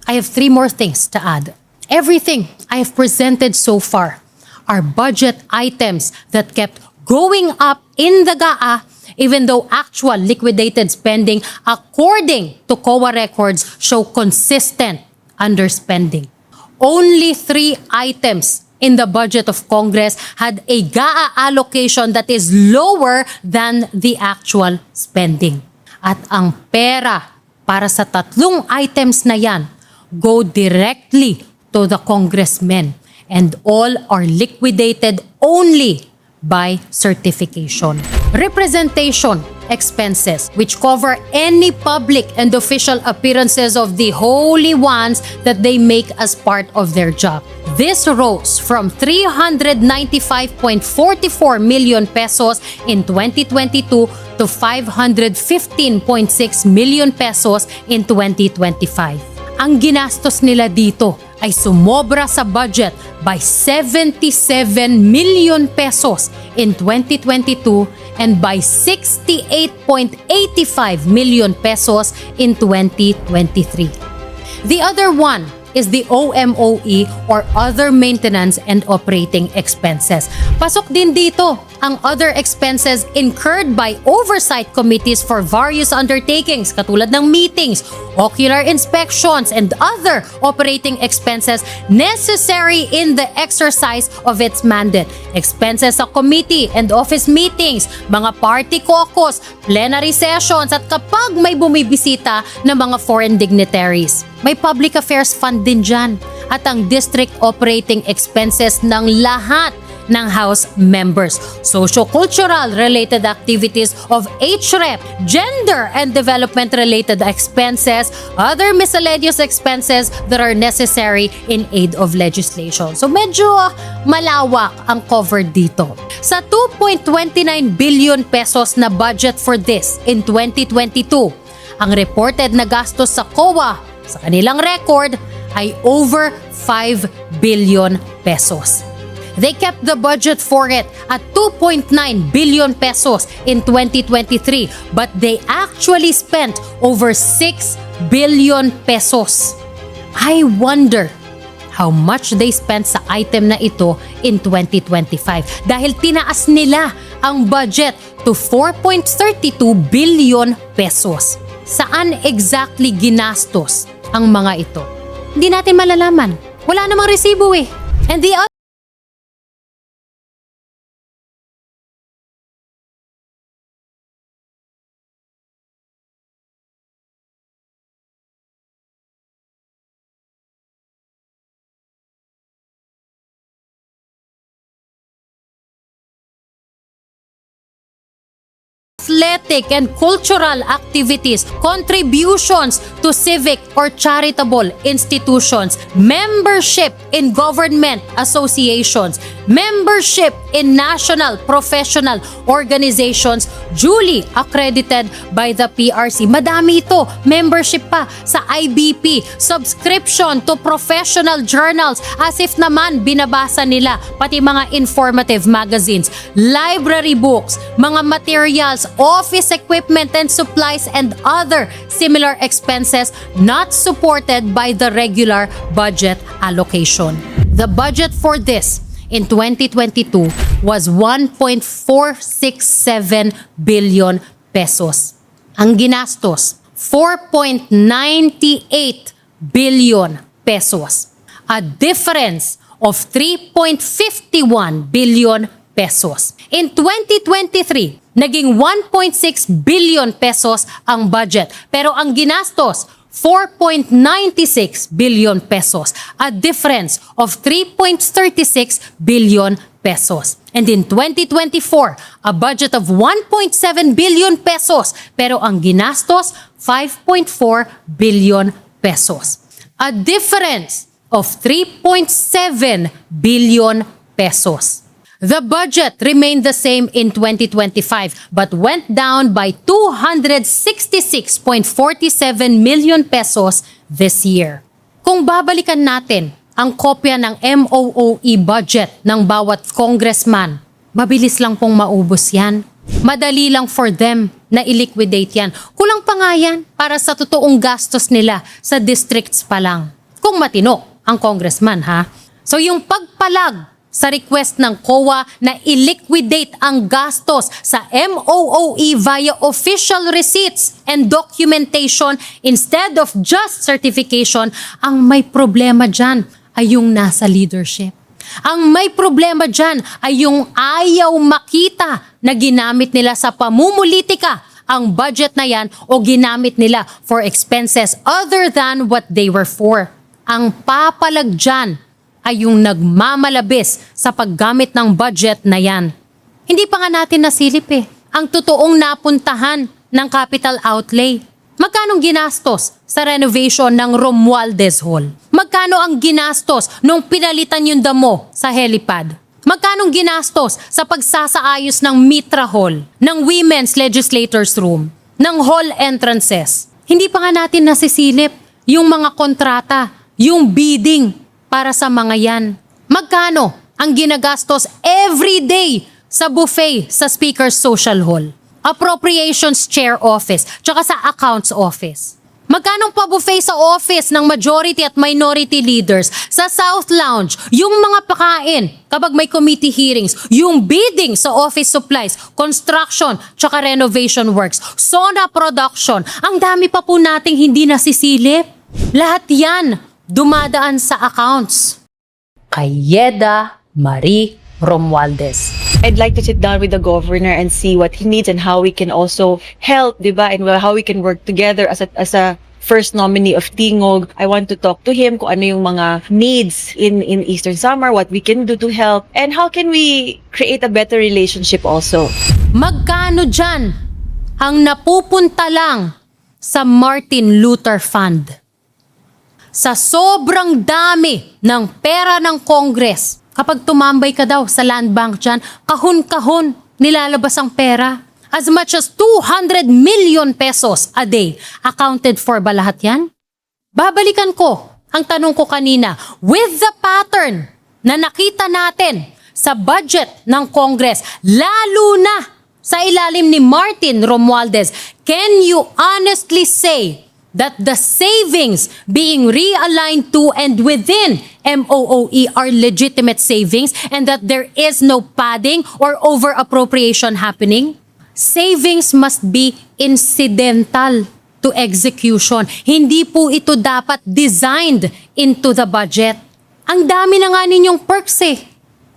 I have 3 more things to add. Everything I have presented so far are budget items that kept going up in the GAA even though actual liquidated spending according to COA records show consistent underspending. Only 3 items in the budget of Congress had a GAA allocation that is lower than the actual spending. At ang pera para sa 3 items na yan go directly to the congressmen and all are liquidated only by certification. Representation expenses, which cover any public and official appearances of the holy ones that they make as part of their job. This rose from 395.44 million pesos in 2022 to 515.6 million pesos in 2025. Ang ginastos nila dito ay sumobra sa budget by 77 million pesos in 2022 and by 68.85 million pesos in 2023. The other one is the OMOE or other maintenance and operating expenses. Pasok din dito ang other expenses incurred by oversight committees for various undertakings katulad ng meetings, ocular inspections, and other operating expenses necessary in the exercise of its mandate. Expenses sa committee and office meetings, mga party caucus, plenary sessions, at kapag may bumibisita na mga foreign dignitaries. May public affairs fund din dyan at ang district operating expenses ng lahat ng House members. Socio-cultural related activities of HREP, gender and development related expenses, other miscellaneous expenses that are necessary in aid of legislation. So medyo malawak ang cover dito. Sa 2.29 billion pesos na budget for this in 2022, ang reported na gastos sa COA sa kanilang record ay over 5 billion pesos. They kept the budget for it at 2.9 billion pesos in 2023, but they actually spent over 6 billion pesos. I wonder how much they spent sa item na ito in 2025 dahil tinaas nila ang budget to 4.32 billion pesos. Saan exactly ginastos ang mga ito? Hindi natin malalaman. Wala namang resibo eh. And the other athletic and cultural activities, contributions to civic or charitable institutions, membership in government associations, membership in national professional organizations duly accredited by the PRC. Madami ito. Membership pa sa IBP, subscription to professional journals as if naman binabasa nila, pati mga informative magazines, library books, mga materials, office equipment and supplies, and other similar expenses not supported by the regular budget allocation. The budget for this in 2022 was 1.467 billion pesos. Ang ginastos, 4.98 billion pesos. A difference of 3.51 billion pesos. In 2023, naging 1.6 billion pesos ang budget. Pero ang ginastos, 4.96 billion pesos. A difference of 3.36 billion pesos. And in 2024, a budget of 1.7 billion pesos. Pero ang ginastos, 5.4 billion pesos. A difference of 3.7 billion pesos. The budget remained the same in 2025 but went down by 266.47 million pesos this year. Kung babalikan natin ang kopya ng MOOE budget ng bawat congressman, mabilis lang pong maubos yan. Madali lang for them na i-liquidate yan. Kulang pa nga yan para sa totoong gastos nila sa districts pa lang. Kung matino ang congressman, ha? So yung pagpalag sa request ng COA na i-liquidate ang gastos sa MOOE via official receipts and documentation instead of just certification, ang may problema dyan ay yung nasa leadership. Ang may problema dyan ay yung ayaw makita na ginamit nila sa pamumulitika ang budget na yan o ginamit nila for expenses other than what they were for. Ang papalag dyan ay yung nagmamalabis sa paggamit ng budget na yan. Hindi pa nga natin nasilip ang totoong napuntahan ng capital outlay. Magkano ginastos sa renovation ng Romualdez Hall? Magkano ang ginastos nung pinalitan yung damo sa helipad? Magkano ginastos sa pagsasaayos ng Mitra Hall, ng Women's Legislators Room, ng hall entrances? Hindi pa nga natin nasisilip yung mga kontrata, yung bidding para sa mga yan. Magkano ang ginagastos every day sa buffet sa Speaker's Social Hall, Appropriations Chair Office, tsaka sa Accounts Office? Magkano pa buffet sa office ng majority at minority leaders, sa South Lounge, yung mga pakain kapag may committee hearings, yung bidding sa office supplies, construction, tsaka renovation works, SONA production, ang dami pa po nating hindi nasisilip. Lahat yan dumadaan sa accounts. Kayeda Marie Romualdez. I'd like to sit down with the governor and see what he needs and how we can also help, diba? And how we can work together as a first nominee of Tingog. I want to talk to him kung ano yung mga needs in Eastern Samar, what we can do to help, and how can we create a better relationship also. Magkano dyan ang napupunta lang sa Martin Luther Fund? Sa sobrang dami ng pera ng Congress, kapag tumambay ka daw sa land bank dyan, kahon-kahon nilalabas ang pera. As much as 200 million pesos a day. Accounted for ba lahat yan? Babalikan ko ang tanong ko kanina. With the pattern na nakita natin sa budget ng Congress, lalo na sa ilalim ni Martin Romualdez, can you honestly say that the savings being realigned to and within MOOE are legitimate savings and that there is no padding or over-appropriation happening? Savings must be incidental to execution. Hindi po ito dapat designed into the budget. Ang dami na nga ninyong perks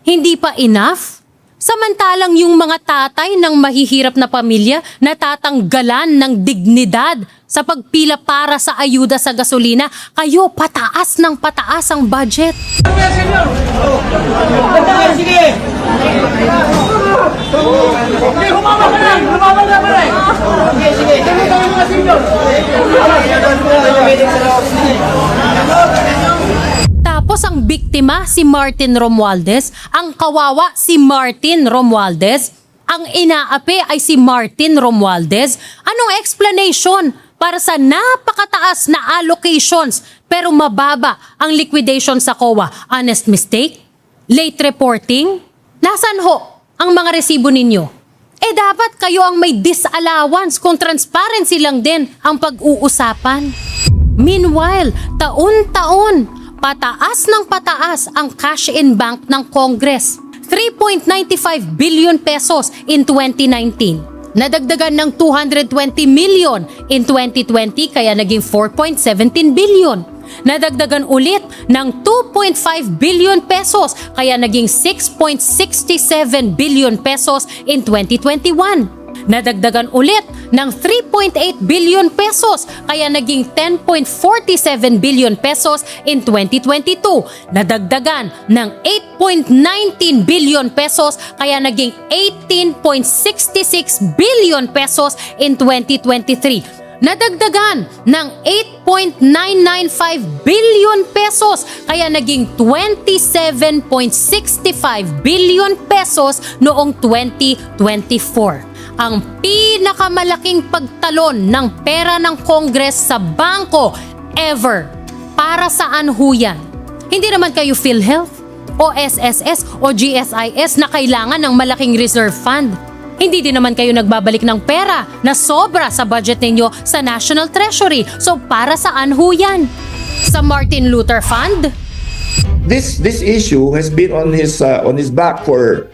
Hindi pa enough? Samantalang yung mga tatay ng mahihirap na pamilya natatanggalan ng dignidad sa pagpila para sa ayuda sa gasolina, kayo pataas ng pataas ang budget. Tapos ang biktima si Martin Romualdez, ang kawawa si Martin Romualdez, ang inaapi ay si Martin Romualdez. Anong explanation para sa napakataas na allocations pero mababa ang liquidation sa COA? Honest mistake? Late reporting? Nasaan ho ang mga resibo ninyo? Dapat kayo ang may disallowance kung transparency lang din ang pag-uusapan. Meanwhile, taon-taon, pataas ng pataas ang cash in bank ng Congress. 3.95 billion pesos in 2019. Nadagdagan ng 220 million in 2020 kaya naging 4.17 billion. Nadagdagan ulit ng 2.5 billion pesos kaya naging 6.67 billion pesos in 2021. Nadagdagan ulit ng 3.8 billion pesos kaya naging 10.47 billion pesos in 2022. Nadagdagan ng 8.19 billion pesos kaya naging 18.66 billion pesos in 2023. Nadagdagan ng 8.995 billion pesos kaya naging 27.65 billion pesos noong 2024. Ang pinakamalaking pagtalon ng pera ng Congress sa bangko ever. Para saan ho yan? Hindi naman kayo PhilHealth o SSS o GSIS na kailangan ng malaking reserve fund. Hindi din naman kayo nagbabalik ng pera na sobra sa budget ninyo sa National Treasury. So para saan ho yan? Sa Martin Luther Fund? This issue has been on his back for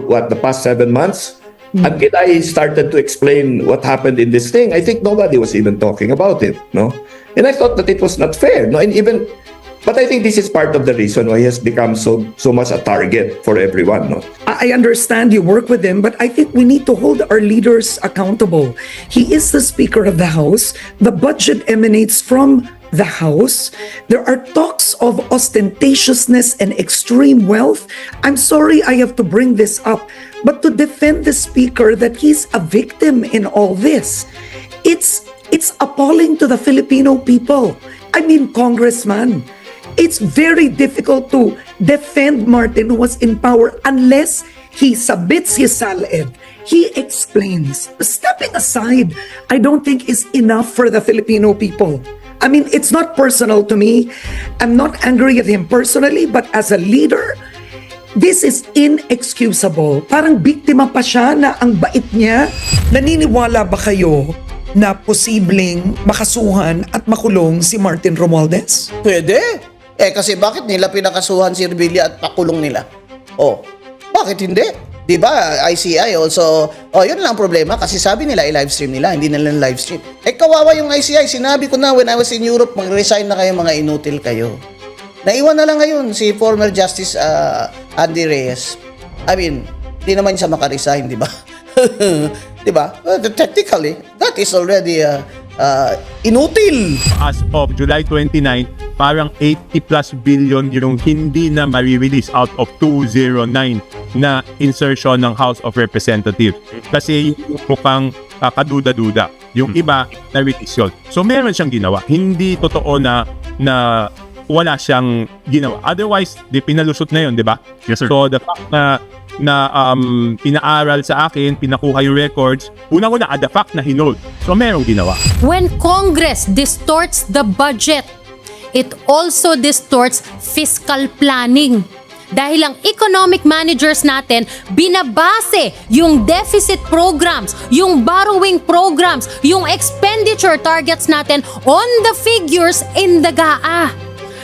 what, the past 7 months. Until I started to explain what happened in this thing, I think nobody was even talking about it, no? And I thought that it was not fair, no? But I think this is part of the reason why he has become so much a target for everyone, no? I understand you work with him, but I think we need to hold our leaders accountable. He is the Speaker of the House. The budget emanates from the House. There are talks of ostentatiousness and extreme wealth. I'm sorry I have to bring this up, but to defend the Speaker that he's a victim in all this, it's appalling to the Filipino people. I mean, Congressman, it's very difficult to defend Martin who was in power unless he submits his salad. He explains. Stepping aside, I don't think is enough for the Filipino people. I mean, it's not personal to me. I'm not angry at him personally, but as a leader, this is inexcusable. Parang biktima pa siya na ang bait niya. Naniniwala ba kayo na posibleng makasuhan at makulong si Martin Romualdez? Pwede. Kasi bakit nila pinakasuhan si Revilla at pakulong nila? Bakit hindi? Diba, ICI also, yun lang ang problema kasi sabi nila i-livestream nila, hindi nila livestream. Kawawa yung ICI, sinabi ko na when I was in Europe, mag-resign na kayo, mga inutil kayo. Naiwan na lang ngayon si former Justice Andy Reyes. I mean, di naman siya makaresign, di ba? Di ba? Technically, that is already inutil. As of July 29, parang 80 plus billion yung hindi na ma-release out of 209 na insertion ng House of Representatives. Kasi mukhang kaduda-duda. Yung iba na-release yun. So meron siyang ginawa. Hindi totoo na wala siyang ginawa. Otherwise, di pinalusot na yun, di ba? Yes, sir. So the fact na pinaaral sa akin, pinakuha yung records, unang-una, the fact na hinold. So merong ginawa. When Congress distorts the budget, it also distorts fiscal planning. Dahil ang economic managers natin, binabase yung deficit programs, yung borrowing programs, yung expenditure targets natin on the figures in the GAA.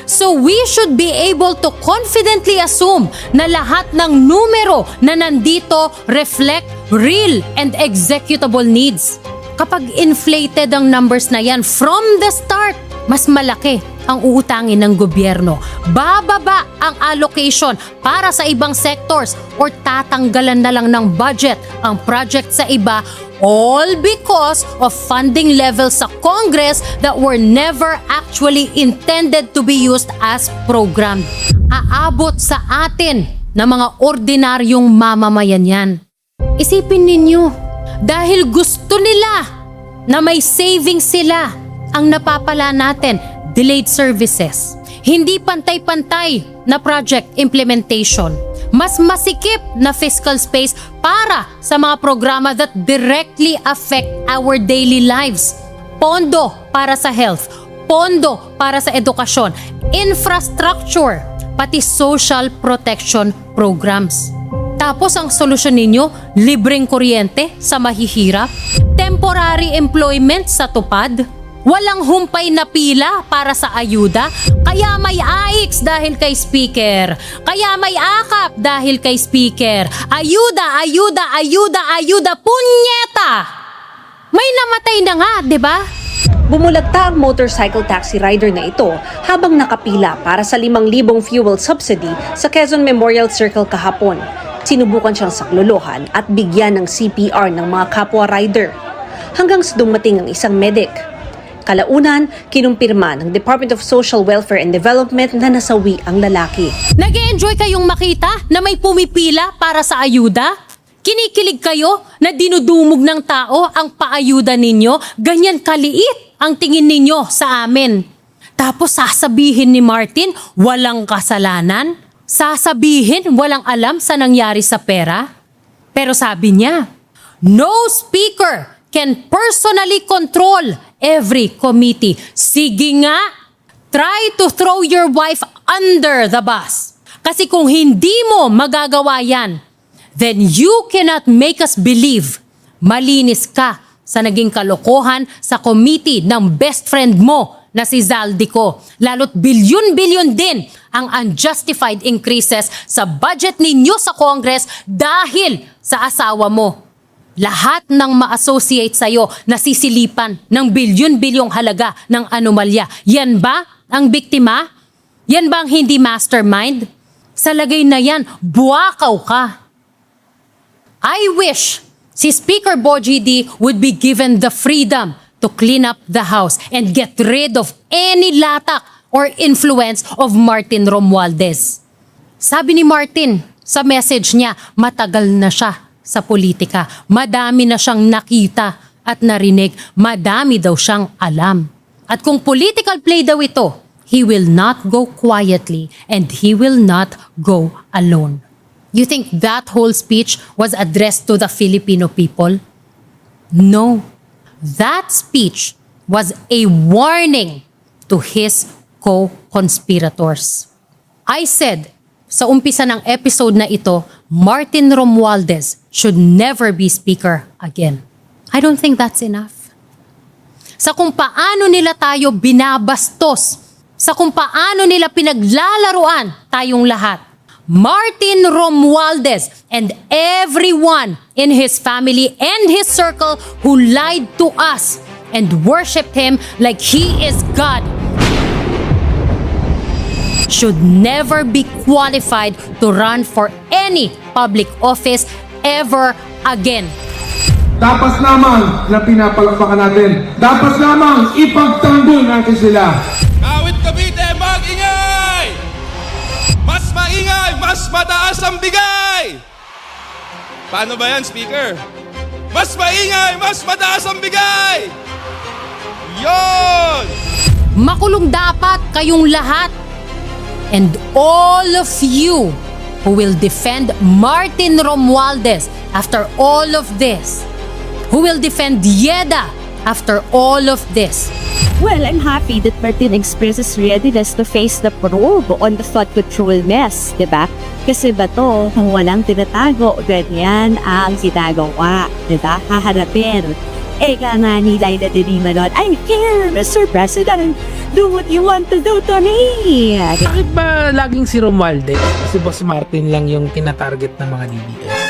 So we should be able to confidently assume na lahat ng numero na nandito reflect real and executable needs. Kapag inflated ang numbers na yan from the start, mas malaki ang uutangin ng gobyerno. Bababa ang allocation para sa ibang sectors or tatanggalan na lang ng budget ang project sa iba, all because of funding levels sa Congress that were never actually intended to be used as programmed. Aabot sa atin na mga ordinaryong mamamayan yan. Isipin ninyo, dahil gusto nila na may savings sila, ang napapala natin, delayed services, hindi pantay-pantay na project implementation, mas masikip na fiscal space para sa mga programa that directly affect our daily lives. Pondo para sa health, pondo para sa edukasyon, infrastructure, pati social protection programs. Tapos ang solusyon ninyo, libreng kuryente sa mahihirap, temporary employment sa tupad, walang humpay na pila para sa ayuda, kaya may AIX dahil kay Speaker, kaya may AKAP dahil kay Speaker. Ayuda, ayuda, ayuda, ayuda, punyeta! May namatay na nga, di ba? Bumulagta ang motorcycle taxi rider na ito habang nakapila para sa 5,000 fuel subsidy sa Quezon Memorial Circle kahapon. Sinubukan siyang saklolohan at bigyan ng CPR ng mga kapwa rider hanggang sa dumating ang isang medic. Kalaunan, kinumpirma ng Department of Social Welfare and Development na nasawi ang lalaki. Nag-e-enjoy kayong makita na may pumipila para sa ayuda? Kinikilig kayo na dinudumog ng tao ang paayuda ninyo? Ganyan kaliit ang tingin ninyo sa amin. Tapos sasabihin ni Martin, walang kasalanan? Sasabihin, walang alam sa nangyari sa pera? Pero sabi niya, no speaker can personally control every committee. Sige nga, try to throw your wife under the bus. Kasi kung hindi mo magagawa yan, then you cannot make us believe malinis ka sa naging kalokohan sa committee ng best friend mo na si Zaldico. Lalo't bilyon-bilyon din ang unjustified increases sa budget ninyo sa Congress dahil sa asawa mo. Lahat ng ma-associate sa'yo nasisilipan ng bilyon-bilyong halaga ng anomalya. Yan ba ang biktima? Yan ba ang hindi mastermind? Sa lagay na yan, buwakaw ka. I wish si Speaker Bojidi would be given the freedom to clean up the house and get rid of any latak or influence of Martin Romualdez. Sabi ni Martin sa message niya, matagal na siya sa politika. Madami na siyang nakita at narinig. Madami daw siyang alam. At kung political play daw ito, he will not go quietly and he will not go alone. You think that whole speech was addressed to the Filipino people? No. That speech was a warning to his co-conspirators. I said, sa umpisa ng episode na ito, Martin Romualdez should never be speaker again. I don't think that's enough. Sa kung paano nila tayo binabastos, sa kung paano nila pinaglalaruan tayong lahat, Martin Romualdez and everyone in his family and his circle who lied to us and worshipped him like he is God should never be qualified to run for any public office ever again. Dapat lamang na pinapalakpakan natin. Dapat lamang ipagtanggol natin sila. Awit Cavite, mag-ingay! Mas maingay, mas mataas ang bigay! Paano ba yan, Speaker? Mas maingay, mas mataas ang bigay! Yon! Makulong dapat kayong lahat. And all of you who will defend Martin Romualdez after all of this, who will defend Yeda after all of this. Well, I'm happy that Martin expresses readiness to face the probe on the flood control mess, diba? Kasi ba to, kung walang tinatago, ganyan ang ginagawa, diba? Haharapin. Eka nga nilay na dinima nun, I'm here, Mr. President. Do what you want to do to me. Bakit ba laging si Romualdez? Si Boss Martin lang yung tinatarget ng mga DDS.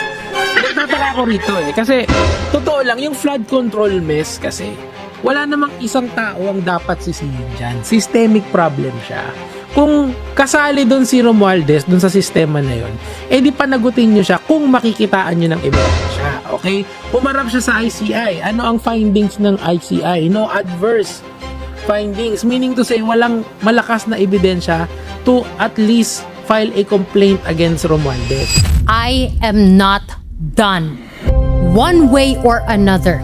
Nagtataka ko rito kasi totoo lang, yung flood control mess kasi wala namang isang tao ang dapat sisihin dyan. Systemic problem siya. Kung kasali doon si Romualdez doon sa sistema na yon, di panagutin nyo siya kung makikitaan nyo ng ebidensya. Okay? Pumarap siya sa ICI. Ano ang findings ng ICI? No adverse findings. Meaning to say, walang malakas na ebidensya to at least file a complaint against Romualdez. I am not done. One way or another,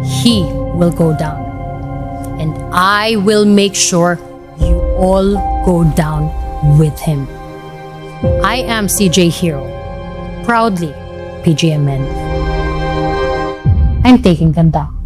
he will go down. And I will make sure you all go down with him. I am CJ Hero. Proudly, PGMN. I'm taking ganda.